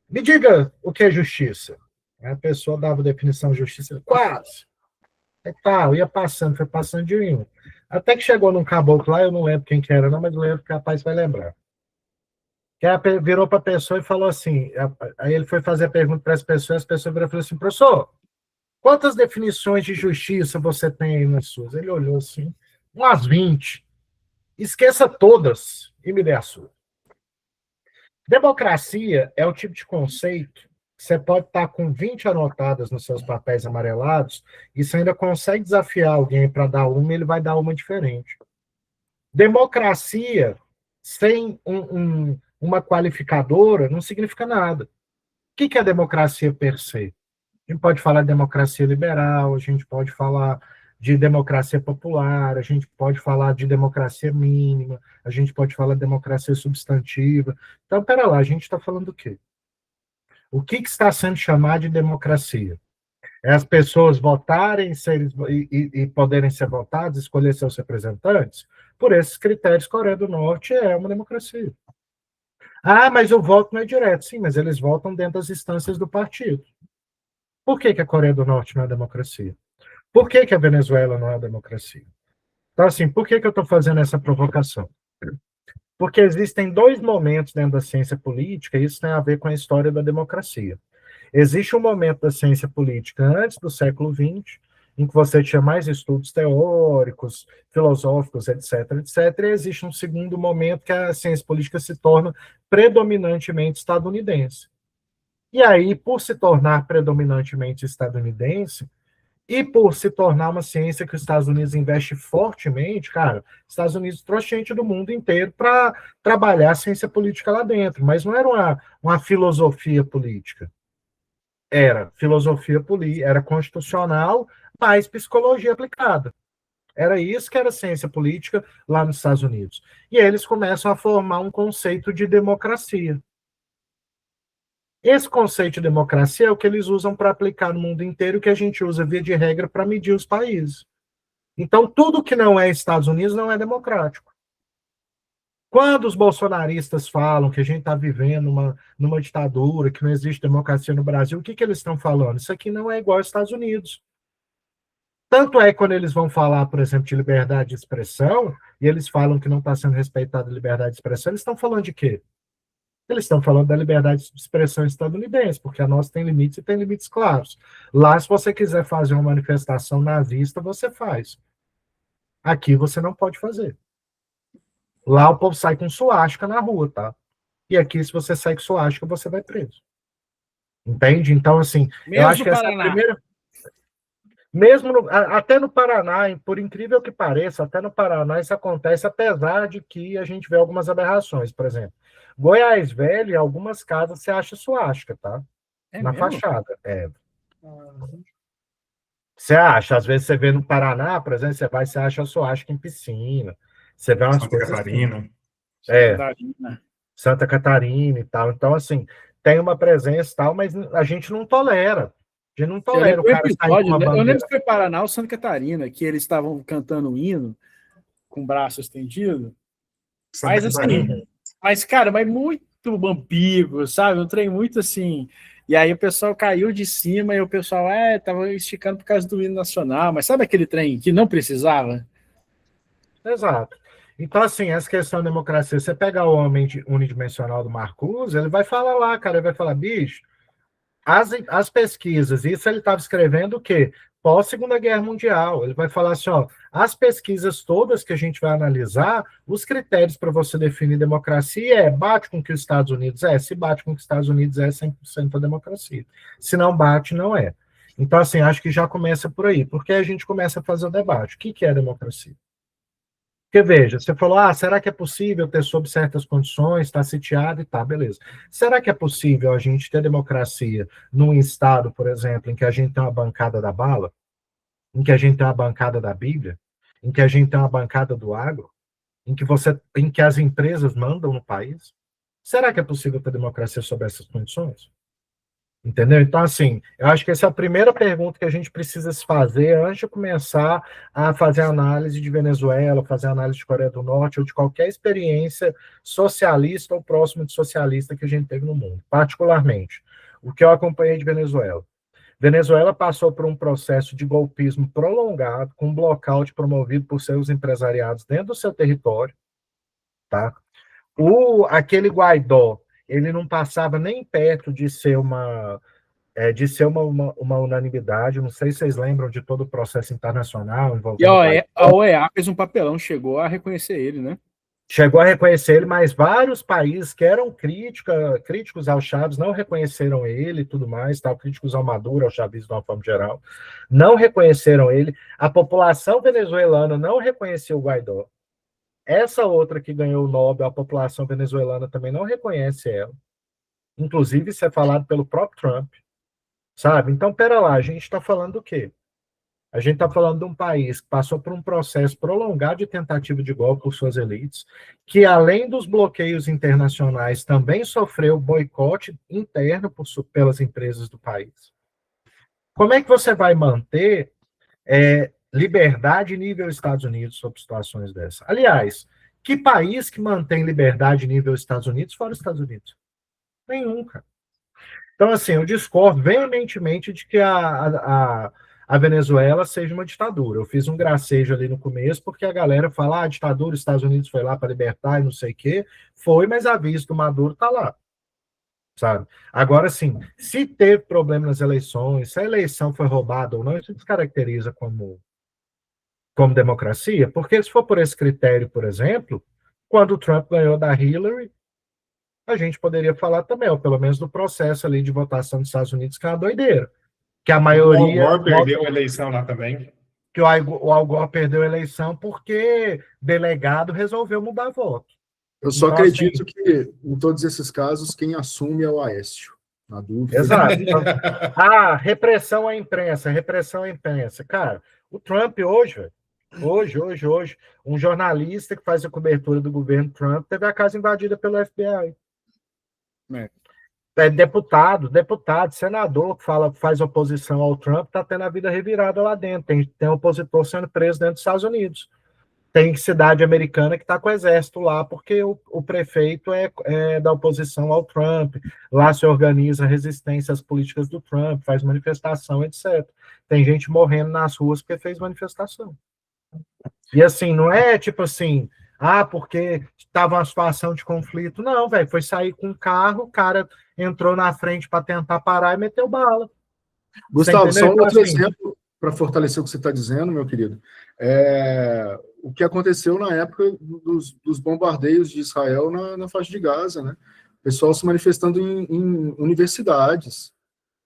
Me diga o que é justiça. A pessoa dava definição de justiça, quase. Aí tá, ia passando, foi passando de um em um. Até que chegou num caboclo lá, eu não lembro quem que era, não, mas eu lembro que o rapaz vai lembrar. Que virou para a pessoa e falou assim, aí ele foi fazer a pergunta para as pessoas virou e falou assim, professor, quantas definições de justiça você tem aí nas suas? Ele olhou assim, umas 20. Esqueça todas e me dê a sua. Democracia é o tipo de conceito que você pode estar com 20 anotadas nos seus papéis amarelados e você ainda consegue desafiar alguém para dar uma e ele vai dar uma diferente. Democracia sem uma qualificadora não significa nada. O que é democracia per se? A gente pode falar de democracia liberal, a gente pode falar de democracia popular, a gente pode falar de democracia mínima, a gente pode falar de democracia substantiva. Então, pera lá, a gente está falando do quê? O que está sendo chamado de democracia? É as pessoas votarem e poderem ser votadas, escolher seus representantes? Por esses critérios, Coreia do Norte é uma democracia. Ah, mas o voto não é direto. Sim, mas eles votam dentro das instâncias do partido. Por que a Coreia do Norte não é democracia? Por que a Venezuela não é democracia? Então, assim, por que eu estou fazendo essa provocação? Porque existem dois momentos dentro da ciência política, e isso tem a ver com a história da democracia. Existe um momento da ciência política antes do século XX, em que você tinha mais estudos teóricos, filosóficos, etc., etc., e existe um segundo momento que a ciência política se torna predominantemente estadunidense. E aí, por se tornar predominantemente estadunidense, e por se tornar uma ciência que os Estados Unidos investe fortemente, cara, os Estados Unidos trouxe gente do mundo inteiro para trabalhar a ciência política lá dentro, mas não era uma filosofia política. Era filosofia política, era constitucional, mais psicologia aplicada. Era isso que era ciência política lá nos Estados Unidos. E aí eles começam a formar um conceito de democracia. Esse conceito de democracia é o que eles usam para aplicar no mundo inteiro, que a gente usa, via de regra, para medir os países. Então, tudo que não é Estados Unidos não é democrático. Quando os bolsonaristas falam que a gente está vivendo numa ditadura, que não existe democracia no Brasil, o que eles estão falando? Isso aqui não é igual aos Estados Unidos. Tanto é que quando eles vão falar, por exemplo, de liberdade de expressão, e eles falam que não está sendo respeitada a liberdade de expressão, eles estão falando de quê? Eles estão falando da liberdade de expressão estadunidense, porque a nossa tem limites e tem limites claros. Lá, se você quiser fazer uma manifestação nazista, você faz. Aqui você não pode fazer. Lá o povo sai com suástica na rua, tá? E aqui, se você sai com suástica, você vai preso. Entende? Então, assim, Mesmo eu acho que essa Paraná. é a primeira... Mesmo até no Paraná, por incrível que pareça, até no Paraná isso acontece, apesar de que a gente vê algumas aberrações. Por exemplo, Goiás Velho, em algumas casas você acha suástica, tá? Na fachada. Você acha, às vezes você vê no Paraná, por exemplo, você acha suástica em piscina. Você vê umas Santa coisas Catarina. Santa Catarina e tal. Então, assim, tem uma presença e tal, mas a gente não tolera. A gente não tolera o cara sair com uma bandeira. Eu lembro que foi Paraná ou Santa Catarina, que eles estavam cantando um hino com o braço estendido. Mas assim, cara, mas muito ambíguo, sabe? Um trem muito assim. E aí o pessoal caiu de cima e o pessoal, tava esticando por causa do hino nacional. Mas sabe aquele trem que não precisava? Exato. Então, assim, essa questão da democracia, você pegar o homem unidimensional do Marcuse, ele vai falar lá, cara, ele vai falar, bicho, as pesquisas, isso ele estava escrevendo o quê? pós-Segunda Guerra Mundial. Ele vai falar assim, ó, as pesquisas todas que a gente vai analisar, os critérios para você definir democracia bate com o que os Estados Unidos é? Se bate com o que os Estados Unidos 100% a democracia. Se não bate, não é. Então, assim, acho que já começa por aí, porque a gente começa a fazer o debate. O que é democracia? Porque, veja, você falou, será que é possível ter sob certas condições, estar sitiado e tá, beleza. Será que é possível a gente ter democracia num estado, por exemplo, em que a gente tem uma bancada da bala, em que a gente tem uma bancada da Bíblia, em que a gente tem uma bancada do agro, em que as empresas mandam no país? Será que é possível ter democracia sob essas condições? Entendeu? Então, assim, eu acho que essa é a primeira pergunta que a gente precisa se fazer antes de começar a fazer análise de Venezuela, fazer análise de Coreia do Norte ou de qualquer experiência socialista ou próximo de socialista que a gente teve no mundo. Particularmente, o que eu acompanhei de Venezuela. Venezuela passou por um processo de golpismo prolongado, com um blackout promovido por seus empresariados dentro do seu território, tá? Aquele Guaidó, ele não passava nem perto de ser uma unanimidade. Não sei se vocês lembram de todo o processo internacional envolvendo. E a OEA fez um papelão, chegou a reconhecer ele, né? Chegou a reconhecer ele, mas vários países que eram críticos ao Chávez não reconheceram ele e tudo mais, tal, críticos ao Maduro, ao Chavismo de uma forma geral, não reconheceram ele. A população venezuelana não reconheceu o Guaidó. Essa outra que ganhou o Nobel, a população venezuelana também não reconhece ela. Inclusive, isso é falado pelo próprio Trump, sabe? Então, pera lá, a gente está falando do quê? A gente está falando de um país que passou por um processo prolongado de tentativa de golpe por suas elites, que, além dos bloqueios internacionais, também sofreu boicote interno pelas empresas do país. Como é que você vai manter liberdade nível Estados Unidos sobre situações dessas? Aliás, que país que mantém liberdade nível Estados Unidos fora os Estados Unidos? Nenhum, cara. Então, assim, eu discordo veementemente de que a Venezuela seja uma ditadura. Eu fiz um gracejo ali no começo, porque a galera fala, ditadura, os Estados Unidos foi lá para libertar e não sei o quê. Foi, mas a vista do Maduro está lá, sabe? Agora, assim, se teve problema nas eleições, se a eleição foi roubada ou não, isso descaracteriza como democracia, porque se for por esse critério, por exemplo, quando o Trump ganhou da Hillary, a gente poderia falar também, ou pelo menos do processo ali de votação dos Estados Unidos, que é uma doideira. Que a maioria... O Al Gore perdeu a eleição lá também. Que o Al Gore perdeu a eleição porque delegado resolveu mudar voto. Eu só acredito que, em todos esses casos, quem assume é o Aécio. Na dúvida. Exato. Repressão à imprensa, repressão à imprensa. Cara, o Trump hoje, um jornalista que faz a cobertura do governo Trump teve a casa invadida pelo FBI. Deputado, senador que faz oposição ao Trump, está tendo a vida revirada lá dentro. Tem opositor sendo preso dentro dos Estados Unidos. Tem cidade americana que está com o exército lá, porque o prefeito é da oposição ao Trump. Lá se organiza resistência às políticas do Trump, faz manifestação, etc. Tem gente morrendo nas ruas porque fez manifestação. E assim, não é tipo assim, porque estava uma situação de conflito. Não, velho, foi sair com um carro, o cara entrou na frente para tentar parar e meteu bala. Gustavo, só um outro exemplo para fortalecer o que você está dizendo, meu querido. O que aconteceu na época dos bombardeios de Israel na faixa de Gaza, né? O pessoal se manifestando em universidades,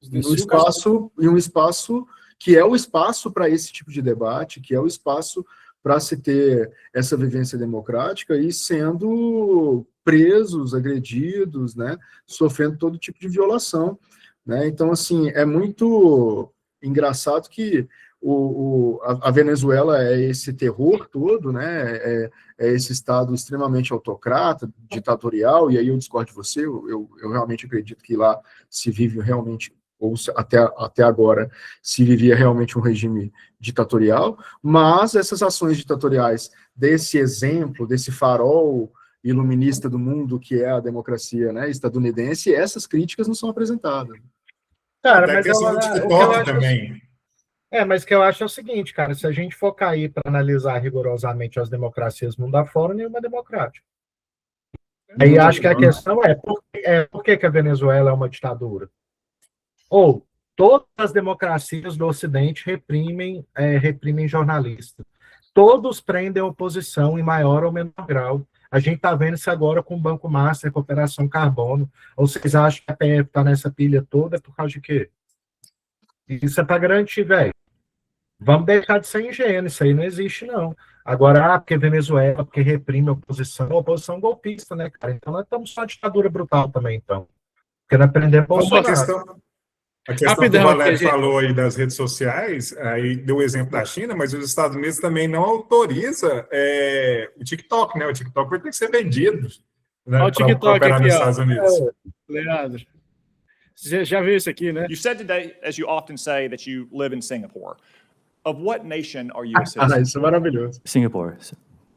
em um espaço que é o espaço para esse tipo de debate, que é o espaço para se ter essa vivência democrática e sendo presos, agredidos, né, sofrendo todo tipo de violação, né? Então, assim, é muito engraçado que a Venezuela é esse terror todo, né? É esse Estado extremamente autocrata, ditatorial, e aí eu discordo de você, eu realmente acredito que lá se vive realmente, ou até agora, se vivia realmente um regime ditatorial, mas essas ações ditatoriais desse exemplo, desse farol iluminista do mundo que é a democracia, né, estadunidense, essas críticas não são apresentadas. Cara, mas mas o que eu acho é o seguinte, cara, se a gente for cair para analisar rigorosamente as democracias mundo afora, nenhuma é democrática. Aí acho que a questão por que a Venezuela é uma ditadura? Ou, Todas as democracias do Ocidente reprimem jornalistas. Todos prendem a oposição em maior ou menor grau. A gente está vendo isso agora com o Banco Master, com a Operação Carbono. Ou vocês acham que a PF está nessa pilha toda por causa de quê? Isso é para garantir, velho. Vamos deixar de ser ingênuo, isso aí não existe, não. Agora, porque Venezuela, porque reprime a oposição golpista, né, cara? Então nós estamos só ditadura brutal também, então. Querendo aprender Bolsonaro. A questão que o Valério falou aí das redes sociais, aí deu o exemplo da China, mas os Estados Unidos também não autoriza o TikTok, né? O TikTok vai ter que ser vendido, né, olha o TikTok operar aqui, nos ó. Estados Unidos. Leandro, você já viu isso aqui, né? You said today, as you often say, that you live in Singapore. Of what nation are you a citizen? Isso é maravilhoso. Singapore.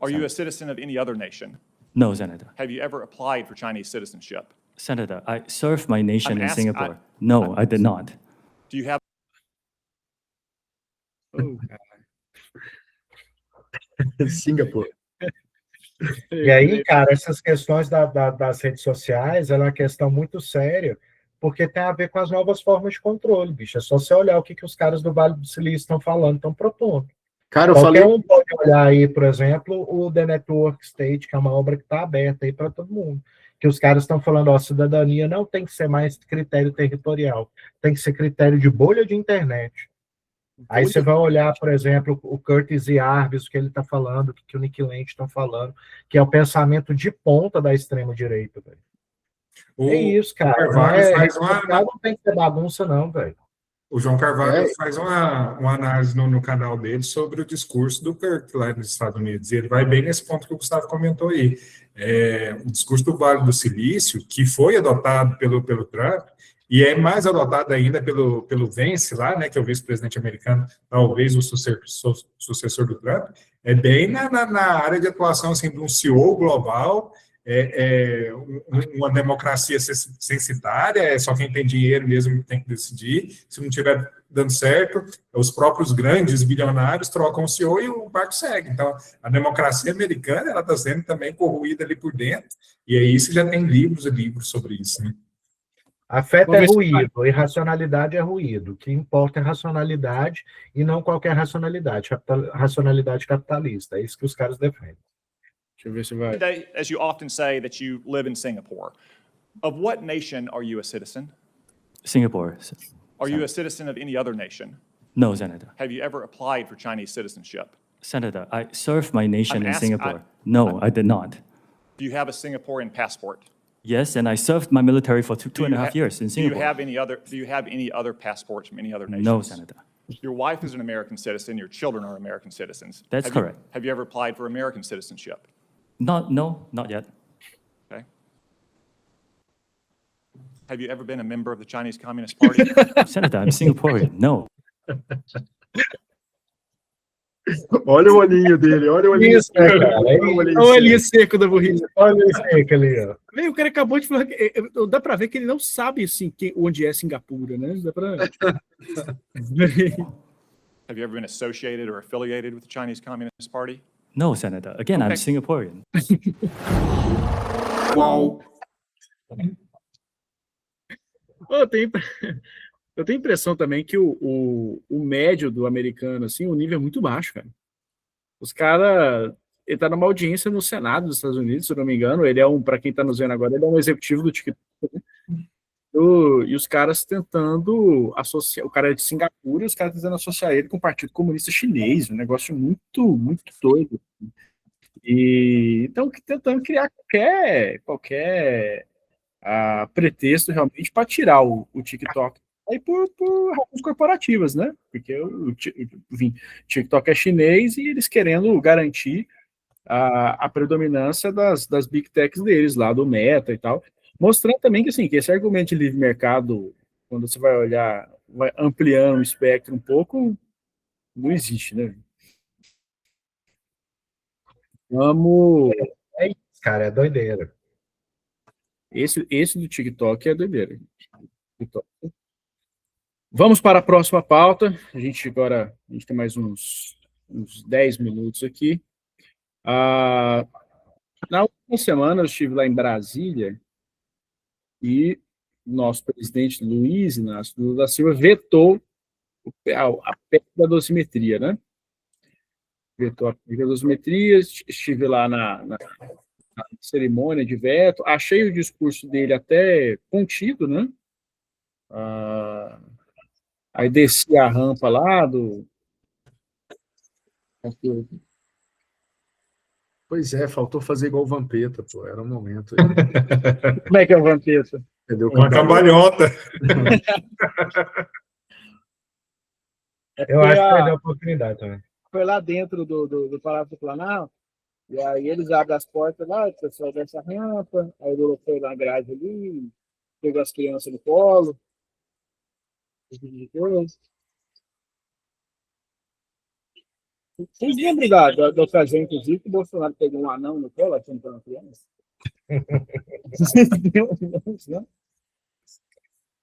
Are you a citizen of any other nation? No, Senator. Have you ever applied for Chinese citizenship? Senator, I served my nation I'm in asking- Singapore. No, I did not. Do you have Oh, Singapura. E aí, cara, essas questões das redes sociais, ela é uma questão muito séria, porque tem a ver com as novas formas de controle, bicho. É só você olhar o que os caras do Vale do Silício estão falando, estão propondo. Cara, eu Qualquer falei. um pode olhar aí, por exemplo, o The Network State, que é uma obra que está aberta aí para todo mundo. Que os caras estão falando, ó, cidadania não tem que ser mais critério territorial, tem que ser critério de bolha de internet. Aí você vai olhar, por exemplo, o Curtis Yarvis, o que ele está falando, o que o Nick Lynch estão falando, que é o pensamento de ponta da extrema-direita, velho. É isso, cara. Não tem que ter bagunça, não, velho. O João Carvalho faz uma análise no canal dele sobre o discurso do Kirk lá nos Estados Unidos, e ele vai bem nesse ponto que o Gustavo comentou aí. O discurso do Vale do Silício, que foi adotado pelo Trump, e é mais adotado ainda pelo Vance lá, né, que é o vice-presidente americano, talvez o sucessor do Trump, é bem na área de atuação assim, de um CEO global, uma democracia censitária, só quem tem dinheiro mesmo tem que decidir. Se não estiver dando certo, os próprios grandes bilionários trocam o CEO e o barco segue. Então, a democracia americana ela está sendo também corroída ali por dentro, e aí você já tem livros e livros sobre isso, né? Afeto é ruído, irracionalidade é ruído. O que importa é racionalidade e não qualquer racionalidade, racionalidade capitalista. É isso que os caras defendem. Deixa eu ver se vai. today, as you often say, that you live in Singapore? Of what nation are you a citizen? Singapore. Are you a citizen of any other nation? No, Senator. Have you ever applied for Chinese citizenship? Senator, I served my nation in asking- Singapore. No, I did not. Do you have a Singaporean passport? Yes, and I served my military for two and a half years in Do you Singapore. have any other passports from any other nations? No, Senator. Your wife is an American citizen. Your children are American citizens. That's correct. Have you ever applied for American citizenship? No, not yet. Okay. Have you ever been a member of the Chinese Communist Party? Senator, I'm Singaporean. No. Olha o olhinho dele, olha o olhinho. Isso, né, cara? Olha o olhinho seco da burrice. Olha isso ali, ó. O cara acabou de falar que dá pra ver que ele não sabe assim, onde é Singapura, né? Dá pra... Have you ever been associated or affiliated with the Chinese Communist Party? No, Senator. Again, I'm Singaporean. Eu tenho a impressão também que o médio do americano, assim, o nível é muito baixo, cara. Os caras... Ele tá numa audiência no Senado dos Estados Unidos, se eu não me engano. Ele é para quem tá nos vendo agora, ele é um executivo do TikTok. E os caras tentando associar... O cara é de Singapura e os caras tentando associar ele com o Partido Comunista Chinês. Um negócio muito, muito doido. E então, tentando criar qualquer pretexto realmente para tirar o TikTok aí por razões corporativas, né? Porque o TikTok é chinês e eles querendo garantir a predominância das big techs deles, lá do Meta e tal, mostrando também que, assim, que esse argumento de livre mercado, quando você vai olhar, vai ampliando o espectro um pouco, não existe, né? Vamos... É isso, cara, é doideira. Esse do TikTok é doideira. Vamos para a próxima pauta. A gente tem mais uns 10 minutos aqui. Na última semana eu estive lá em Brasília e nosso presidente Luiz Inácio Lula da Silva vetou a PEC da dosimetria, né? Vetou a PEC da dosimetria, estive lá na cerimônia de veto, achei o discurso dele até contido, né? Aí desci a rampa lá do... Pois é, faltou fazer igual o Vampeta, pô, era o momento. Aí. Como é que é o Vampeta? Entendeu? Uma cambalhota. Eu acho que perdeu a oportunidade também. Foi lá dentro do Palácio do Planalto, e aí eles abrem as portas lá, o pessoal dessa rampa, aí o Lula foi na grade ali, pegou as crianças no colo. Vocês lembram da ocasião, inclusive, que o Bolsonaro pegou um anão no colo, achando que era uma criança?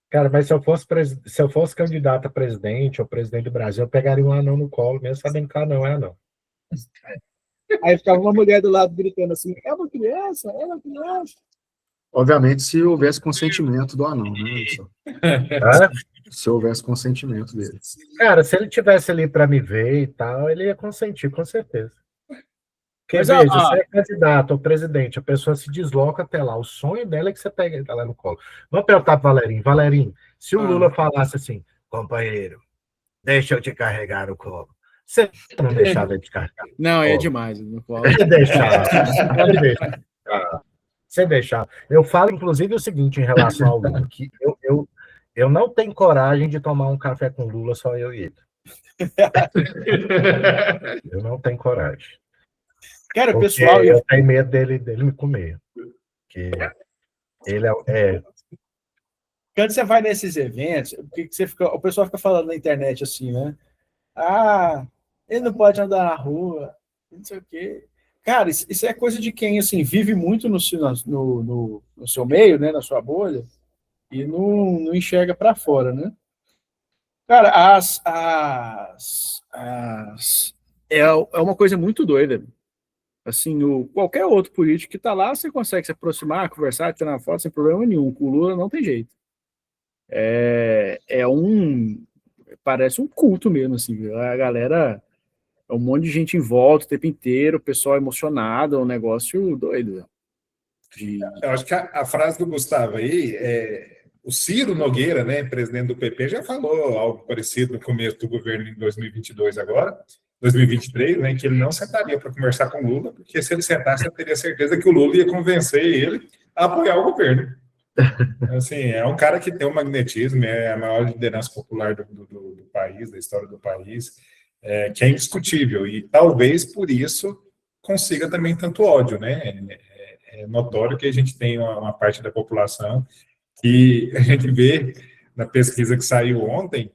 Cara, mas se eu fosse candidato a presidente ou presidente do Brasil, eu pegaria um anão no colo, mesmo sabendo que anão é anão. Aí ficava uma mulher do lado gritando assim, é uma criança, é uma criança. Obviamente, se houvesse consentimento do anão, né, Wilson? Se houvesse consentimento dele. Cara, se ele tivesse ali para me ver e tal, ele ia consentir, com certeza. Porque, Mas, veja, você é candidato ou presidente, a pessoa se desloca até lá. O sonho dela é que você pegue ela no colo. Vamos perguntar para Valerinho. Valerinho, se o Lula falasse assim, companheiro, deixa eu te carregar no colo. Você não deixava ele te carregar? Não, é demais. Não pode. Você deixar. Eu falo, inclusive, o seguinte em relação ao Lula, que eu não tenho coragem de tomar um café com Lula, só eu e ele. Eu não tenho coragem. Cara, porque pessoal... Eu tenho medo dele me comer. Porque ele é... Quando você vai nesses eventos, o pessoal fica falando na internet assim, né? Ele não pode andar na rua, não sei o quê. Cara, isso é coisa de quem, assim, vive muito no seu meio, né, na sua bolha, e não enxerga para fora, né? Cara, é uma coisa muito doida. Assim, qualquer outro político que tá lá, você consegue se aproximar, conversar, tirar uma foto sem problema nenhum. Com o Lula não tem jeito. Parece um culto mesmo, assim, a galera, é um monte de gente em volta o tempo inteiro, o pessoal emocionado, é um negócio doido. Eu acho que a frase do Gustavo aí, o Ciro Nogueira, né, presidente do PP, já falou algo parecido no começo do governo em 2022 agora, 2023, né, que ele não sentaria para conversar com o Lula, porque se ele sentasse, eu teria certeza que o Lula ia convencer ele a apoiar o governo. Assim, é um cara que tem um magnetismo, é a maior liderança popular do país, da história do país, que é indiscutível, e talvez por isso consiga também tanto ódio, né? É notório que a gente tem uma parte da população que a gente vê na pesquisa que saiu ontem,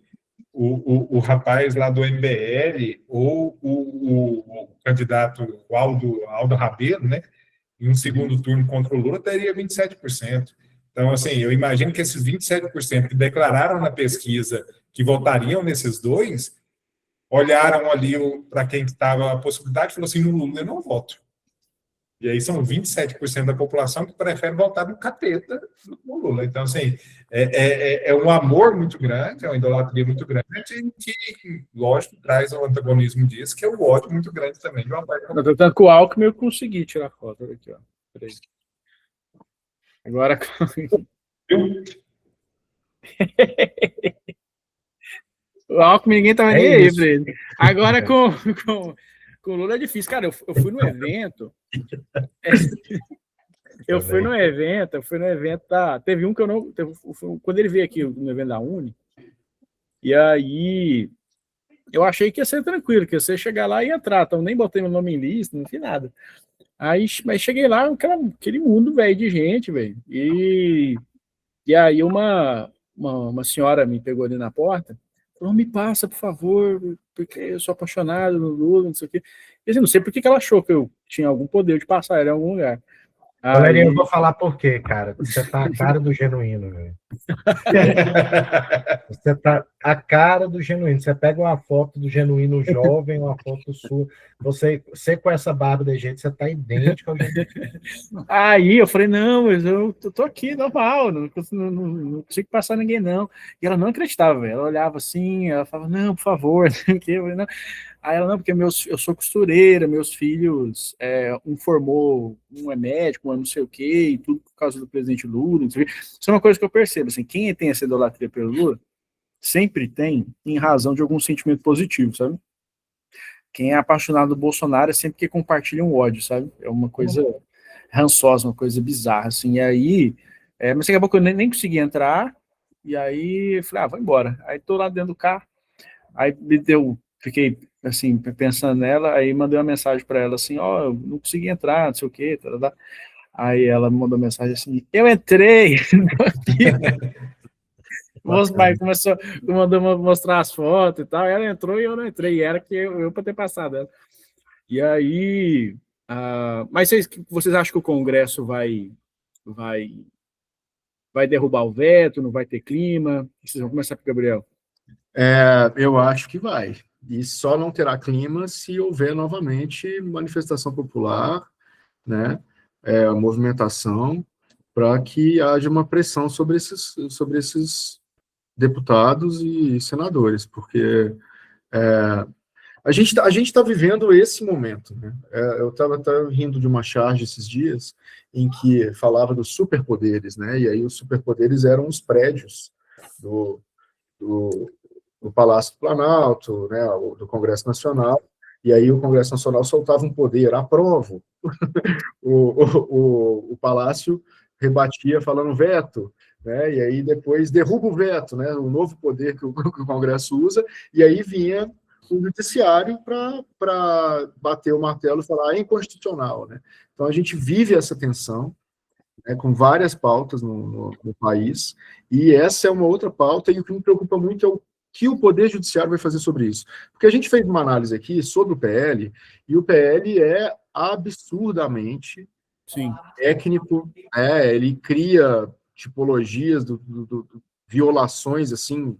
o rapaz lá do MBL, ou o candidato o Aldo Rabelo, né? Em um segundo turno contra o Lula, teria 27%. Então, assim, eu imagino que esses 27% que declararam na pesquisa que votariam nesses dois, olharam ali para quem estava a possibilidade e falaram assim, no Lula eu não voto. E aí são 27% da população que prefere votar no capeta no Lula. Então, assim, é um amor muito grande, é uma idolatria muito grande, que, lógico, traz o antagonismo disso, que é o ódio muito grande também de uma parte. Tanto que o Alckmin eu consegui tirar foto. Aqui, ó. Peraí. Agora... O Alckmin ninguém tava nem aí pra ele. Agora com o Lula é difícil. Cara, eu fui no evento. Eu fui no evento, tá? Teve um que eu não... quando ele veio aqui no evento da Uni, e aí eu achei que ia ser tranquilo, que você chegar lá e entrar. Então nem botei meu nome em lista, não fiz nada. Mas cheguei lá, aquele mundo, velho, de gente, velho. E aí uma senhora me pegou ali na porta, falou, me passa, por favor, porque eu sou apaixonado no Lula, não sei o quê. E assim, não sei por que ela achou que eu tinha algum poder de passar ela em algum lugar. Galerinha, eu Aí, vou falar por quê, cara. Você tá a cara do genuíno, velho. Você tá a cara do genuíno. Você pega uma foto do genuíno jovem, uma foto sua. Você com essa barba de jeito, você tá idêntico ao genuíno. aí eu falei, não, mas eu tô aqui normal, não consigo passar ninguém, não. E ela não acreditava, velho. Ela olhava assim, ela falava, não, por favor, não sei o quê. Eu falei, não. Aí ela, não, porque eu sou costureira, meus filhos, um formou, um é médico, um é não sei o quê, e tudo por causa do presidente Lula, não sei o quê. Isso é uma coisa que eu percebo, assim, quem tem essa idolatria pelo Lula, sempre tem em razão de algum sentimento positivo, sabe? Quem é apaixonado do Bolsonaro é sempre que compartilha um ódio, sabe? É uma coisa rançosa, uma coisa bizarra, assim. E aí, mas daqui a pouco eu nem consegui entrar, e aí eu falei, vou embora. Aí tô lá dentro do carro, aí fiquei assim, pensando nela, aí mandei uma mensagem para ela assim, eu não consegui entrar, não sei o quê, tá. Aí ela me mandou mensagem assim, eu entrei, começou, mandou mostrar as fotos e tal, ela entrou e eu não entrei, e era que eu para ter passado ela. E aí, mas vocês acham que o Congresso vai derrubar o veto, não vai ter clima? Vocês vão começar com o Gabriel. Eu acho que vai. E só não terá clima se houver novamente manifestação popular, né? Movimentação, para que haja uma pressão sobre esses deputados e senadores, porque a gente tá vivendo esse momento, né? Eu estava rindo de uma charge esses dias em que falava dos superpoderes, né? E aí os superpoderes eram os prédios do, do, do Palácio do Planalto, né? Do Congresso Nacional. E aí o Congresso Nacional soltava um poder, aprovo. O Palácio rebatia falando veto, né? E aí depois derruba o veto, né? O novo poder que o Congresso usa, e aí vinha o judiciário para bater o martelo e falar é inconstitucional, né? Então a gente vive essa tensão, né, com várias pautas no país, e essa é uma outra pauta, e o que me preocupa muito é o que o Poder Judiciário vai fazer sobre isso. Porque a gente fez uma análise aqui sobre o PL, e o PL é absurdamente técnico, ele cria tipologias violações, assim,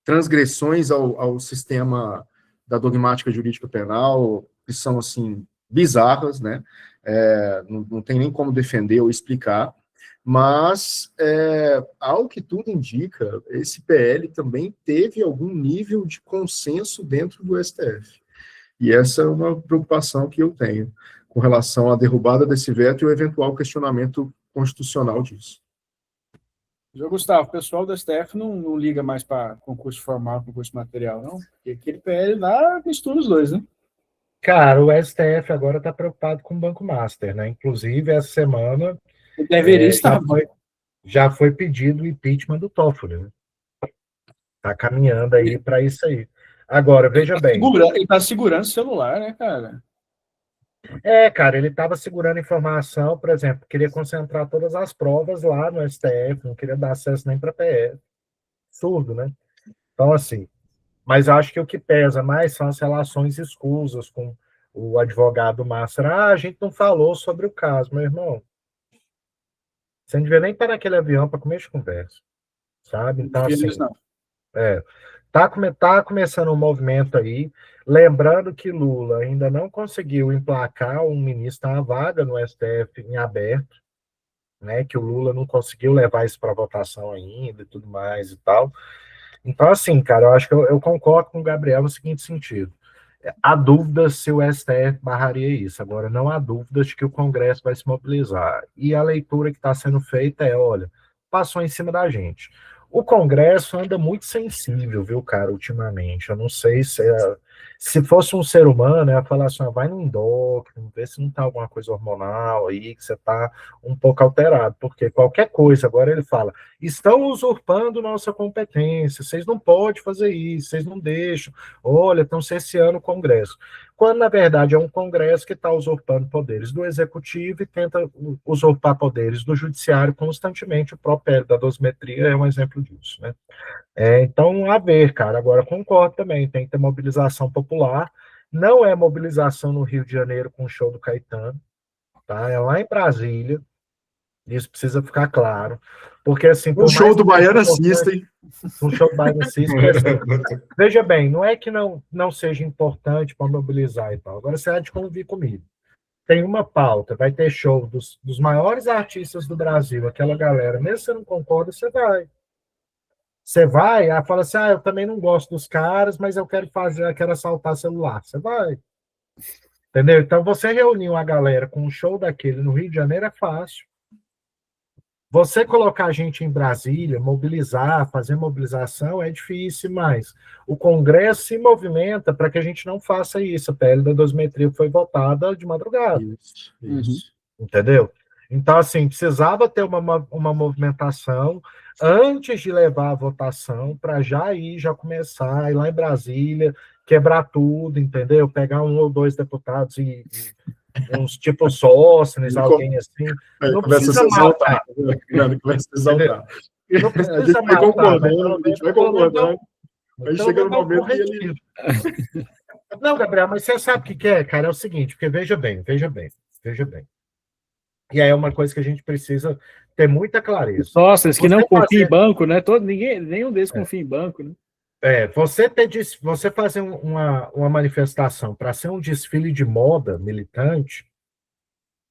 transgressões ao sistema da dogmática jurídica penal, que são, assim, bizarras, né? Não tem nem como defender ou explicar, mas, ao que tudo indica, esse PL também teve algum nível de consenso dentro do STF. E essa é uma preocupação que eu tenho com relação à derrubada desse veto e o eventual questionamento constitucional disso. João Gustavo, o pessoal do STF não liga mais para concurso formal, concurso material, não? Porque aquele PL lá mistura os dois, né? Cara, o STF agora está preocupado com o Banco Master, né? Inclusive, essa semana Deveria estar. Já foi pedido o impeachment do Toffoli, né? Tá caminhando aí para isso aí. Agora, veja bem. Ele tá segurando o celular, né, cara? Cara, ele estava segurando informação, por exemplo, queria concentrar todas as provas lá no STF, não queria dar acesso nem para PF. Absurdo, né? Então, assim, mas acho que o que pesa mais são as relações escusas com o advogado Master. A gente não falou sobre o caso, meu irmão. Você não devia nem estar naquele avião para comer de conversa, sabe? Então, assim, tá começando um movimento aí, lembrando que Lula ainda não conseguiu emplacar um ministro à vaga no STF em aberto, né? Que o Lula não conseguiu levar isso para votação ainda e tudo mais e tal. Então, assim, cara, eu acho que eu concordo com o Gabriel no seguinte sentido. Há dúvidas se o STF barraria isso. Agora, não há dúvidas de que o Congresso vai se mobilizar. E a leitura que está sendo feita é, olha, passou em cima da gente. O Congresso anda muito sensível, viu, cara, ultimamente. Eu não sei se fosse um ser humano, eu ia falar assim, vai no endócrino, vê se não tá alguma coisa hormonal aí, que você tá um pouco alterado, porque qualquer coisa, agora ele fala, estão usurpando nossa competência, vocês não podem fazer isso, vocês não deixam, olha, estão cerceando o Congresso. Quando, na verdade, é um Congresso que está usurpando poderes do Executivo e tenta usurpar poderes do Judiciário constantemente. O próprio da dosimetria é um exemplo disso, né? Então, a ver, cara. Agora, concordo também, tem que ter mobilização popular. Não é mobilização no Rio de Janeiro com o show do Caetano, tá? É lá em Brasília. Isso precisa ficar claro. Porque, assim... Um show do Baiana System. Um show do Baiana System. Assim, veja bem, não é que não seja importante para mobilizar e tal. Agora você há de convir comigo. Tem uma pauta, vai ter show dos maiores artistas do Brasil, aquela galera. Mesmo se você não concorda, você vai. Você vai, aí fala assim, eu também não gosto dos caras, mas eu quero assaltar celular. Você vai. Entendeu? Então, você reunir uma galera com um show daquele no Rio de Janeiro é fácil. Você colocar a gente em Brasília, mobilizar, fazer mobilização é difícil, mas o Congresso se movimenta para que a gente não faça isso. A PL da dosimetria foi votada de madrugada. Isso. Entendeu? Então, assim, precisava ter uma movimentação antes de levar a votação para já começar, ir lá em Brasília, quebrar tudo, entendeu? Pegar um ou dois deputados e uns tipo Sóstenes, alguém assim. Não precisa matar. Começa a exaltar. Não precisa matar. A gente vai concordando. Aí chega no momento que ele... Não, Gabriel, mas você sabe o que é, cara? É o seguinte, porque veja bem. E aí é uma coisa que a gente precisa ter muita clareza. Nossa, que não confia em banco, né? Nenhum deles confia em banco, né? Você fazer uma manifestação para ser um desfile de moda militante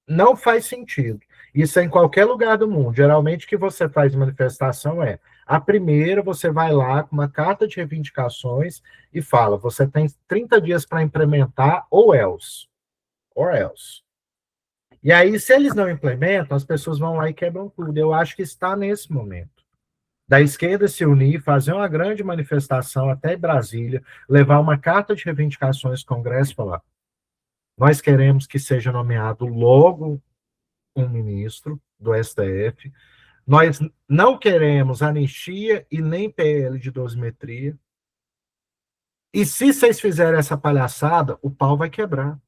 não faz sentido. Isso é em qualquer lugar do mundo. Geralmente, o que você faz manifestação a primeira, você vai lá com uma carta de reivindicações e fala, você tem 30 dias para implementar or else. E aí, se eles não implementam, as pessoas vão lá e quebram tudo. Eu acho que está nesse momento. Da esquerda se unir, fazer uma grande manifestação até Brasília, levar uma carta de reivindicações ao Congresso e falar: nós queremos que seja nomeado logo um ministro do STF, nós não queremos anistia e nem PL de dosimetria, e se vocês fizerem essa palhaçada, o pau vai quebrar.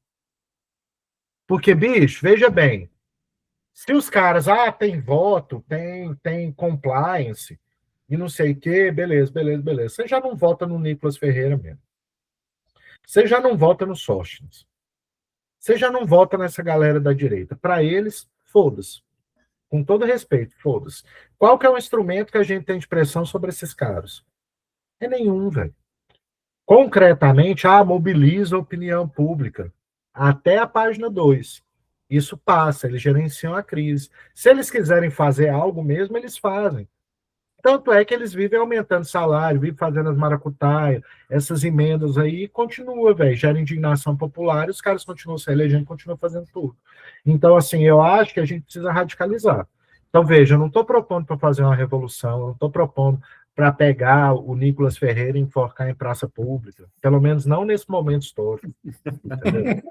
Porque, bicho, veja bem, se os caras, tem voto, tem compliance, e não sei o quê, beleza. Você já não vota no Nicolas Ferreira mesmo. Você já não vota no Sóstenes. Você já não vota nessa galera da direita. Para eles, foda-se. Com todo respeito, foda-se. Qual que é o instrumento que a gente tem de pressão sobre esses caras? É nenhum, velho. Concretamente, mobiliza a opinião pública. Até a página 2. Isso passa, eles gerenciam a crise. Se eles quiserem fazer algo mesmo, eles fazem. Tanto é que eles vivem aumentando salário, vivem fazendo as maracutaias, essas emendas aí, e continua, velho, gera indignação popular, e os caras continuam se elegendo, continuam fazendo tudo. Então, assim, eu acho que a gente precisa radicalizar. Então, veja, eu não estou propondo para fazer uma revolução, eu não estou propondo para pegar o Nicolas Ferreira e enforcar em praça pública, pelo menos não nesse momento histórico. Entendeu?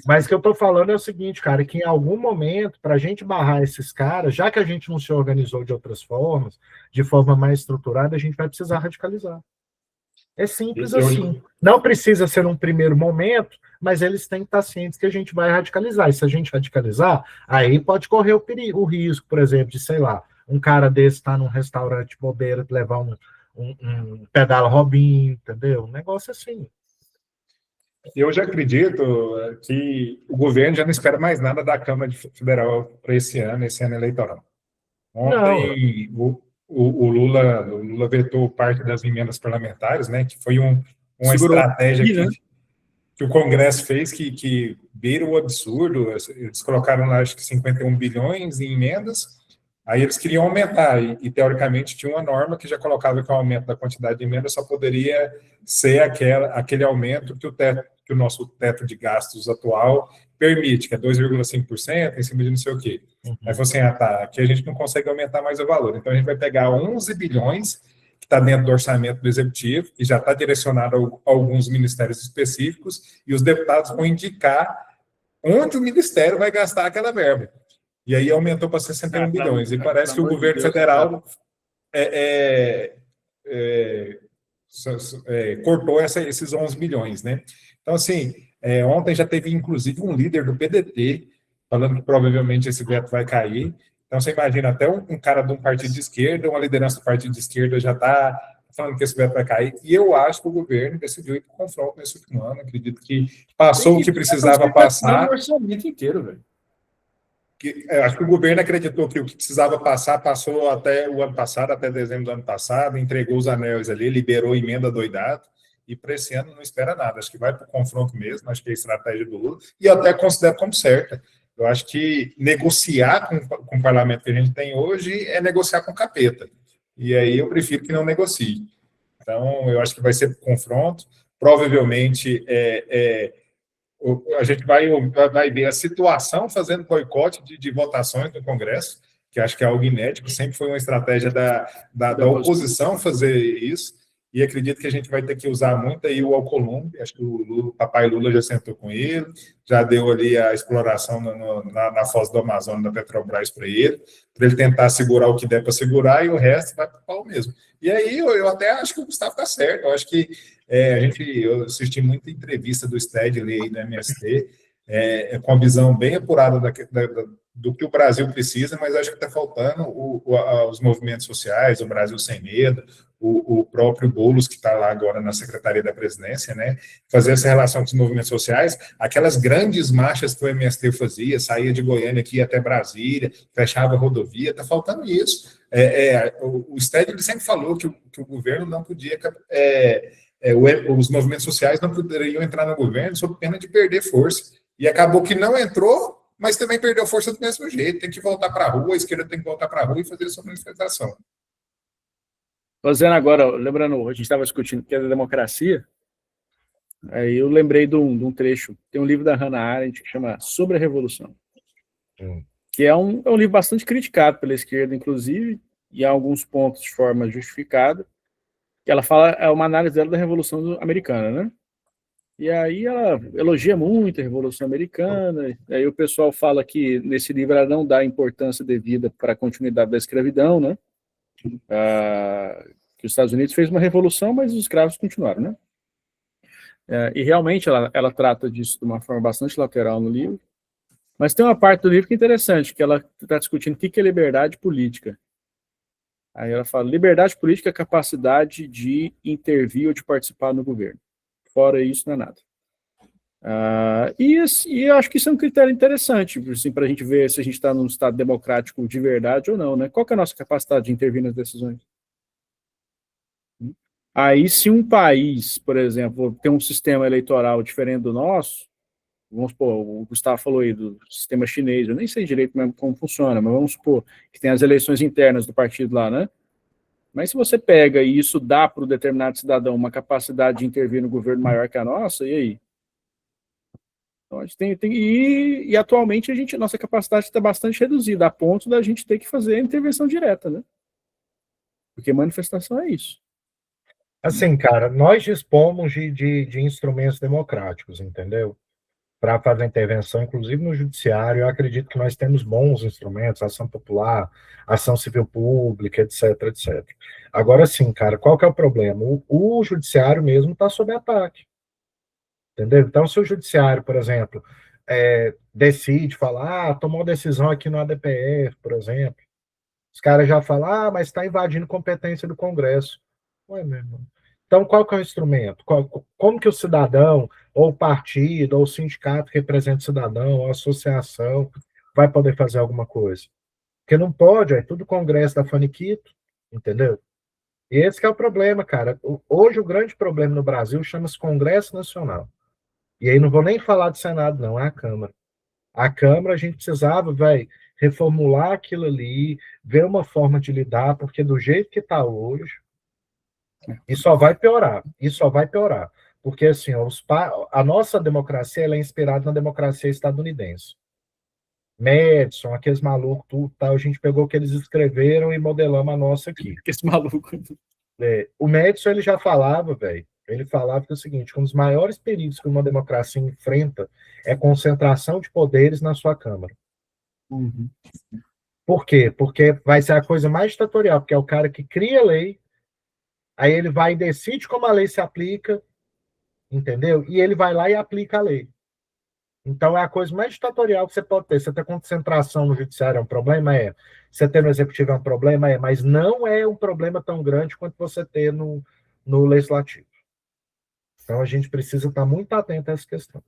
Mas o que eu estou falando é o seguinte, cara, que em algum momento, para a gente barrar esses caras, já que a gente não se organizou de outras formas, de forma mais estruturada, a gente vai precisar radicalizar. É simples assim. Não precisa ser num primeiro momento, mas eles têm que estar cientes que a gente vai radicalizar. E se a gente radicalizar, aí pode correr o risco, por exemplo, de, sei lá, um cara desse estar num restaurante bobeira, levar um pedala Robinho, entendeu? Um negócio assim. Eu já acredito que o governo já não espera mais nada da Câmara Federal para esse ano eleitoral. Ontem, o Lula vetou parte das emendas parlamentares, né, que foi uma estratégia que o Congresso fez que beira o absurdo. Eles colocaram lá, acho que 51 bilhões em emendas, aí eles queriam aumentar, e teoricamente tinha uma norma que já colocava que o aumento da quantidade de emendas só poderia ser aquele aumento que o nosso teto de gastos atual permite, que é 2,5% em cima de não sei o quê. Aí falou assim, aqui a gente não consegue aumentar mais o valor, então a gente vai pegar 11 bilhões, que está dentro do orçamento do Executivo, que já está direcionado a alguns ministérios específicos, e os deputados vão indicar onde o ministério vai gastar aquela verba. E aí aumentou para 61 bilhões. E parece que o governo federal cortou esses 11 bilhões, né? Então, assim, ontem já teve, inclusive, um líder do PDT falando que provavelmente esse veto vai cair. Então, você imagina, até um cara de um partido de esquerda, uma liderança do partido de esquerda já está falando que esse veto vai cair. E eu acho que o governo decidiu ir para o confronto nesse último ano. Acredito que passou o que precisava passar. O orçamento inteiro, velho. Acho que o governo acreditou que o que precisava passar, passou até o ano passado, até dezembro do ano passado, entregou os anéis ali, liberou emenda doidado, e para esse ano não espera nada. Acho que vai para o confronto mesmo, acho que é a estratégia do Lula, e eu até considero como certa. Eu acho que negociar com o parlamento que a gente tem hoje é negociar com o capeta. E aí eu prefiro que não negocie. Então, eu acho que vai ser confronto. Provavelmente, a gente vai ver a situação fazendo boicote de votações no Congresso, que acho que é algo inédito, sempre foi uma estratégia da oposição fazer isso, e acredito que a gente vai ter que usar muito aí o Alcolumbre. Acho que o papai Lula já sentou com ele, já deu ali a exploração na foz do Amazonas da Petrobras para ele tentar segurar o que der para segurar, e o resto vai para o pau mesmo. E aí eu até acho que o Gustavo está certo. Eu acho que eu assisti muita entrevista do Stedley aí do MST, com a visão bem apurada do que o Brasil precisa, mas acho que está faltando os movimentos sociais, o Brasil Sem Medo, o próprio Boulos, que está lá agora na Secretaria da Presidência, né, fazer essa relação com os movimentos sociais, aquelas grandes marchas que o MST fazia, saía de Goiânia aqui até Brasília, fechava a rodovia, está faltando isso. O Stedley sempre falou que o governo não podia... os movimentos sociais não poderiam entrar no governo sob pena de perder força. E acabou que não entrou, mas também perdeu força do mesmo jeito. Tem que voltar para a rua, a esquerda tem que voltar para a rua e fazer a sua manifestação. Fazendo agora, lembrando, a gente estava discutindo que é da democracia, aí eu lembrei de um trecho, tem um livro da Hannah Arendt que chama Sobre a Revolução, que é um livro bastante criticado pela esquerda, inclusive, e em alguns pontos de forma justificada, que ela fala, é uma análise dela da Revolução Americana, né? E aí ela elogia muito a Revolução Americana, e aí o pessoal fala que nesse livro ela não dá importância devida para a continuidade da escravidão, né? Que os Estados Unidos fez uma revolução, mas os escravos continuaram, né? E realmente ela trata disso de uma forma bastante lateral no livro, mas tem uma parte do livro que é interessante, que ela está discutindo o que é liberdade política. Aí ela fala, liberdade política é a capacidade de intervir ou de participar no governo. Fora isso, não é nada. E eu acho que isso é um critério interessante, assim, para a gente ver se a gente está num Estado democrático de verdade ou não, né? Qual que é a nossa capacidade de intervir nas decisões? Aí, se um país, por exemplo, tem um sistema eleitoral diferente do nosso, vamos supor, o Gustavo falou aí do sistema chinês, eu nem sei direito mesmo como funciona, mas vamos supor que tem as eleições internas do partido lá, né? Mas se você pega e isso dá para o determinado cidadão uma capacidade de intervir no governo maior que a nossa, e aí? Então, a gente e atualmente nossa capacidade está bastante reduzida, a ponto da gente ter que fazer a intervenção direta, né? Porque manifestação é isso. Assim, cara, nós dispomos de instrumentos democráticos, entendeu? Para fazer intervenção, inclusive no judiciário. Eu acredito que nós temos bons instrumentos, ação popular, ação civil pública, etc, etc. Agora sim, cara, qual que é o problema? O judiciário mesmo está sob ataque, entendeu? Então, se o judiciário, por exemplo, decide falar, tomou decisão aqui no ADPF, por exemplo, os caras já falam, mas está invadindo competência do Congresso. Ué, meu irmão. Então, qual que é o instrumento? Como que o cidadão, ou o partido, ou o sindicato que representa o cidadão, ou a associação, vai poder fazer alguma coisa? Porque não pode, é tudo Congresso da faniquito, entendeu? E esse que é o problema, cara. Hoje o grande problema no Brasil chama-se Congresso Nacional. E aí não vou nem falar do Senado, não, é a Câmara. A Câmara a gente precisava, reformular aquilo ali, ver uma forma de lidar, porque do jeito que está hoje, e só vai piorar, porque assim, a nossa democracia ela é inspirada na democracia estadunidense. Madison, aqueles malucos, tudo, tal, a gente pegou o que eles escreveram e modelamos a nossa aqui. Esse maluco. O Madison, ele já falava, ele falava que é o seguinte, um dos maiores perigos que uma democracia enfrenta é concentração de poderes na sua Câmara. Uhum. Por quê? Porque vai ser a coisa mais ditatorial, porque é o cara que cria a lei, aí ele vai e decide como a lei se aplica, entendeu? E ele vai lá e aplica a lei. Então, é a coisa mais ditatorial que você pode ter. Você ter concentração no judiciário é um problema? É. Você ter no executivo é um problema? É. Mas não é um problema tão grande quanto você ter no legislativo. Então, a gente precisa estar muito atento a essa questão.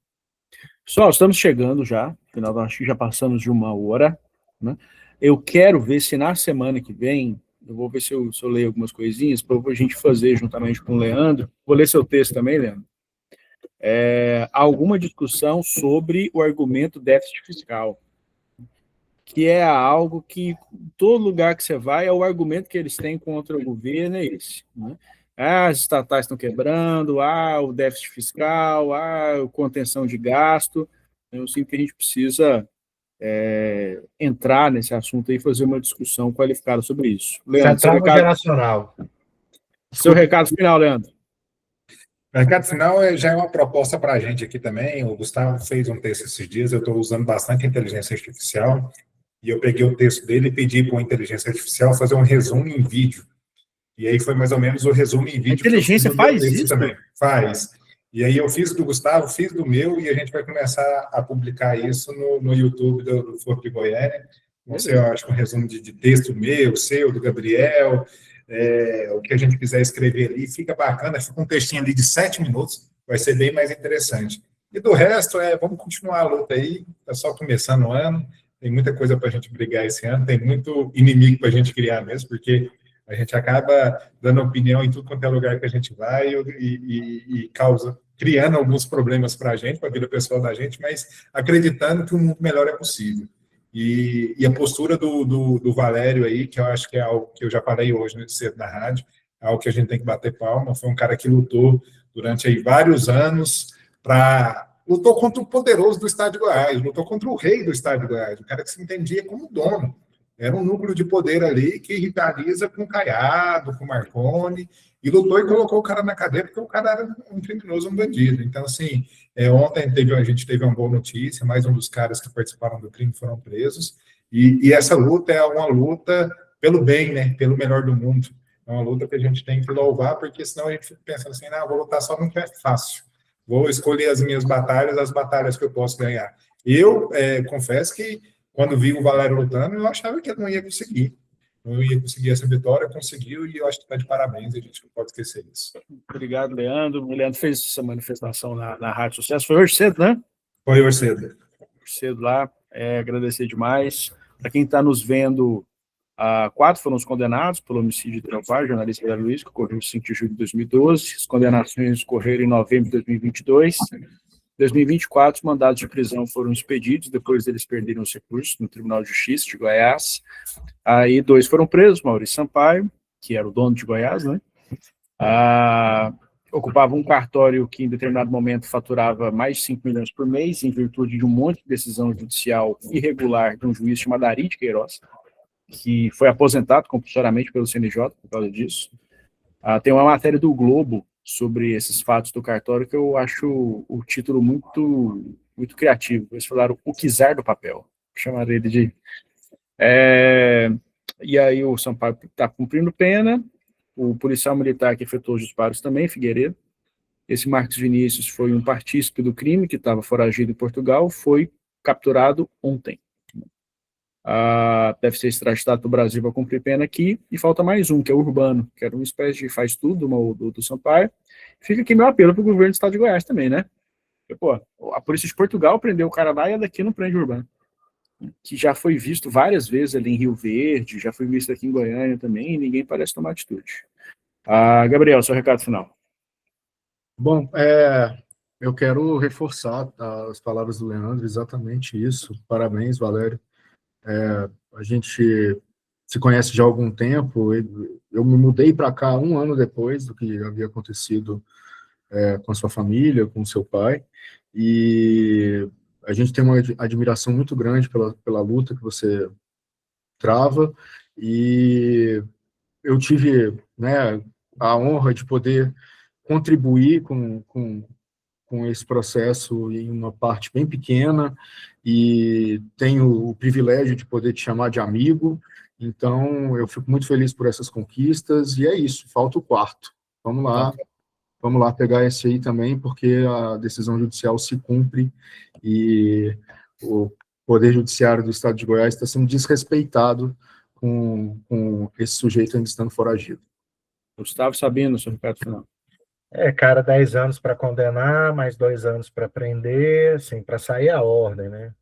Pessoal, estamos chegando já, final, acho que já passamos de 1 hora, né? Eu quero ver se na semana que vem, eu vou ver se eu leio algumas coisinhas para a gente fazer juntamente com o Leandro. Vou ler seu texto também, Leandro. Alguma discussão sobre o argumento déficit fiscal, que é algo que todo lugar que você vai, é o argumento que eles têm contra o governo, é esse, né? As estatais estão quebrando, o déficit fiscal, a contenção de gasto. Eu sinto que a gente precisa entrar nesse assunto e fazer uma discussão qualificada sobre isso. Leandro, seu recado final, Leandro. O recado final já é uma proposta para a gente aqui também. O Gustavo fez um texto esses dias, eu estou usando bastante inteligência artificial, e eu peguei o texto dele e pedi para a inteligência artificial fazer um resumo em vídeo. E aí foi mais ou menos o resumo em vídeo. A inteligência faz isso? Também. Faz. E aí eu fiz do Gustavo, fiz do meu, e a gente vai começar a publicar isso no YouTube do Foro de Goiânia. Você, eu acho que um resumo de texto meu, seu, do Gabriel, o que a gente quiser escrever ali, fica bacana, fica um textinho ali de 7 minutos, vai ser bem mais interessante. E do resto, vamos continuar a luta aí, está só começando o ano, tem muita coisa para a gente brigar esse ano, tem muito inimigo para a gente criar mesmo, porque a gente acaba dando opinião em tudo quanto é lugar que a gente vai e criando alguns problemas para a gente, para a vida pessoal da gente, mas acreditando que um mundo melhor é possível. E a postura do Valério aí, que eu acho que é algo que eu já falei hoje cedo na rádio, é algo que a gente tem que bater palma. Foi um cara que lutou durante aí vários anos lutou contra o poderoso do estado de Goiás, lutou contra o rei do estado de Goiás, o cara que se entendia como dono. Era um núcleo de poder ali que rivaliza com o Caiado, com o Marconi, e lutou e colocou o cara na cadeia porque o cara era um criminoso, um bandido. Então, assim, ontem a gente teve uma boa notícia, mais um dos caras que participaram do crime foram presos, e essa luta é uma luta pelo bem, né, pelo melhor do mundo. É uma luta que a gente tem que louvar, porque senão a gente fica pensando assim, vou lutar só no que é fácil. Vou escolher as minhas batalhas, as batalhas que eu posso ganhar. Eu confesso que quando vi o Valério lutando, eu achava que ele não ia conseguir. Não ia conseguir essa vitória, conseguiu, e eu acho que está de parabéns, a gente não pode esquecer isso. Obrigado, Leandro. O Leandro fez essa manifestação na Rádio Sucesso. Foi hoje cedo, né? Foi hoje cedo. Hoje cedo lá. Agradecer demais. Para quem está nos vendo, 4 foram os condenados pelo homicídio de Trampar, jornalista Valério Luiz, que ocorreu em 5 de julho de 2012. As condenações ocorreram em novembro de 2022. Em 2024, os mandados de prisão foram expedidos, depois deles perderam os recursos no Tribunal de Justiça de Goiás. Aí 2 foram presos, Maurício Sampaio, que era o dono de Goiás, né? Ocupava um cartório que em determinado momento faturava mais de 5 milhões por mês, em virtude de um monte de decisão judicial irregular de um juiz chamado Ari de Queiroz, que foi aposentado compulsoriamente pelo CNJ por causa disso. Tem uma matéria do Globo sobre esses fatos do cartório que eu acho o título muito, muito criativo. Eles falaram o quiser do papel. Chamaram ele de... E aí o Sampaio está cumprindo pena, o policial militar que efetuou os disparos também, Figueiredo. Esse Marcos Vinícius foi um partícipe do crime, que estava foragido em Portugal, foi capturado ontem. Deve ser extraditado para o Brasil para cumprir pena aqui, e falta mais um, que é o Urbano, que era uma espécie de faz tudo do Sampaio. Fica aqui meu apelo para o governo do estado de Goiás também, né? Porque, a polícia de Portugal prendeu o cara lá e a daqui não prende o Urbano, que já foi visto várias vezes ali em Rio Verde, já foi visto aqui em Goiânia também, e ninguém parece tomar atitude. Gabriel, seu recado final. Bom, eu quero reforçar as palavras do Leandro, exatamente isso. Parabéns, Valério. A gente se conhece já há algum tempo. Eu me mudei para cá 1 ano depois do que havia acontecido com a sua família, com o seu pai, e a gente tem uma admiração muito grande pela luta que você trava, e eu tive, né, a honra de poder contribuir com esse processo em uma parte bem pequena, e tenho o privilégio de poder te chamar de amigo. Então eu fico muito feliz por essas conquistas, e é isso, falta o 4º. Vamos lá pegar esse aí também, porque a decisão judicial se cumpre, e o Poder Judiciário do Estado de Goiás está sendo desrespeitado com esse sujeito ainda estando foragido. Gustavo Sabino, seu recado final. Cara, 10 anos para condenar, mais 2 anos para prender, assim, para sair a ordem, né?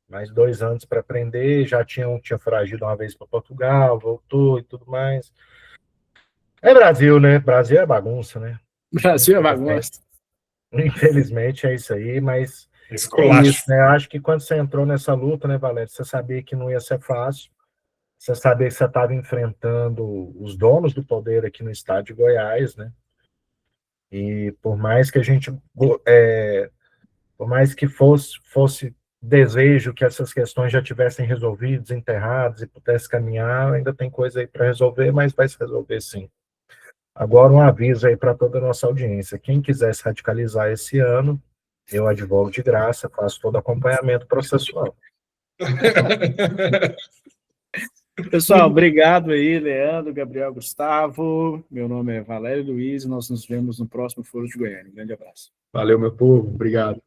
Mais 2 anos para prender, já tinha foragido uma vez para Portugal, voltou e tudo mais. É Brasil, né? Brasil é bagunça, né? Brasil é bagunça. Infelizmente é isso aí, mas é Esculacho. isso, né? Acho que quando você entrou nessa luta, né, Valério, você sabia que não ia ser fácil, você sabia que você estava enfrentando os donos do poder aqui no estado de Goiás, né? E por mais que a gente, por mais que fosse desejo que essas questões já tivessem resolvidas, enterradas e pudesse caminhar, ainda tem coisa aí para resolver, mas vai se resolver sim. Agora um aviso aí para toda a nossa audiência, quem quiser se radicalizar esse ano, eu advogo de graça, faço todo acompanhamento processual. Pessoal, obrigado aí, Leandro, Gabriel, Gustavo. Meu nome é Valério Luiz e nós nos vemos no próximo Foro de Goiânia. Um grande abraço. Valeu, meu povo. Obrigado.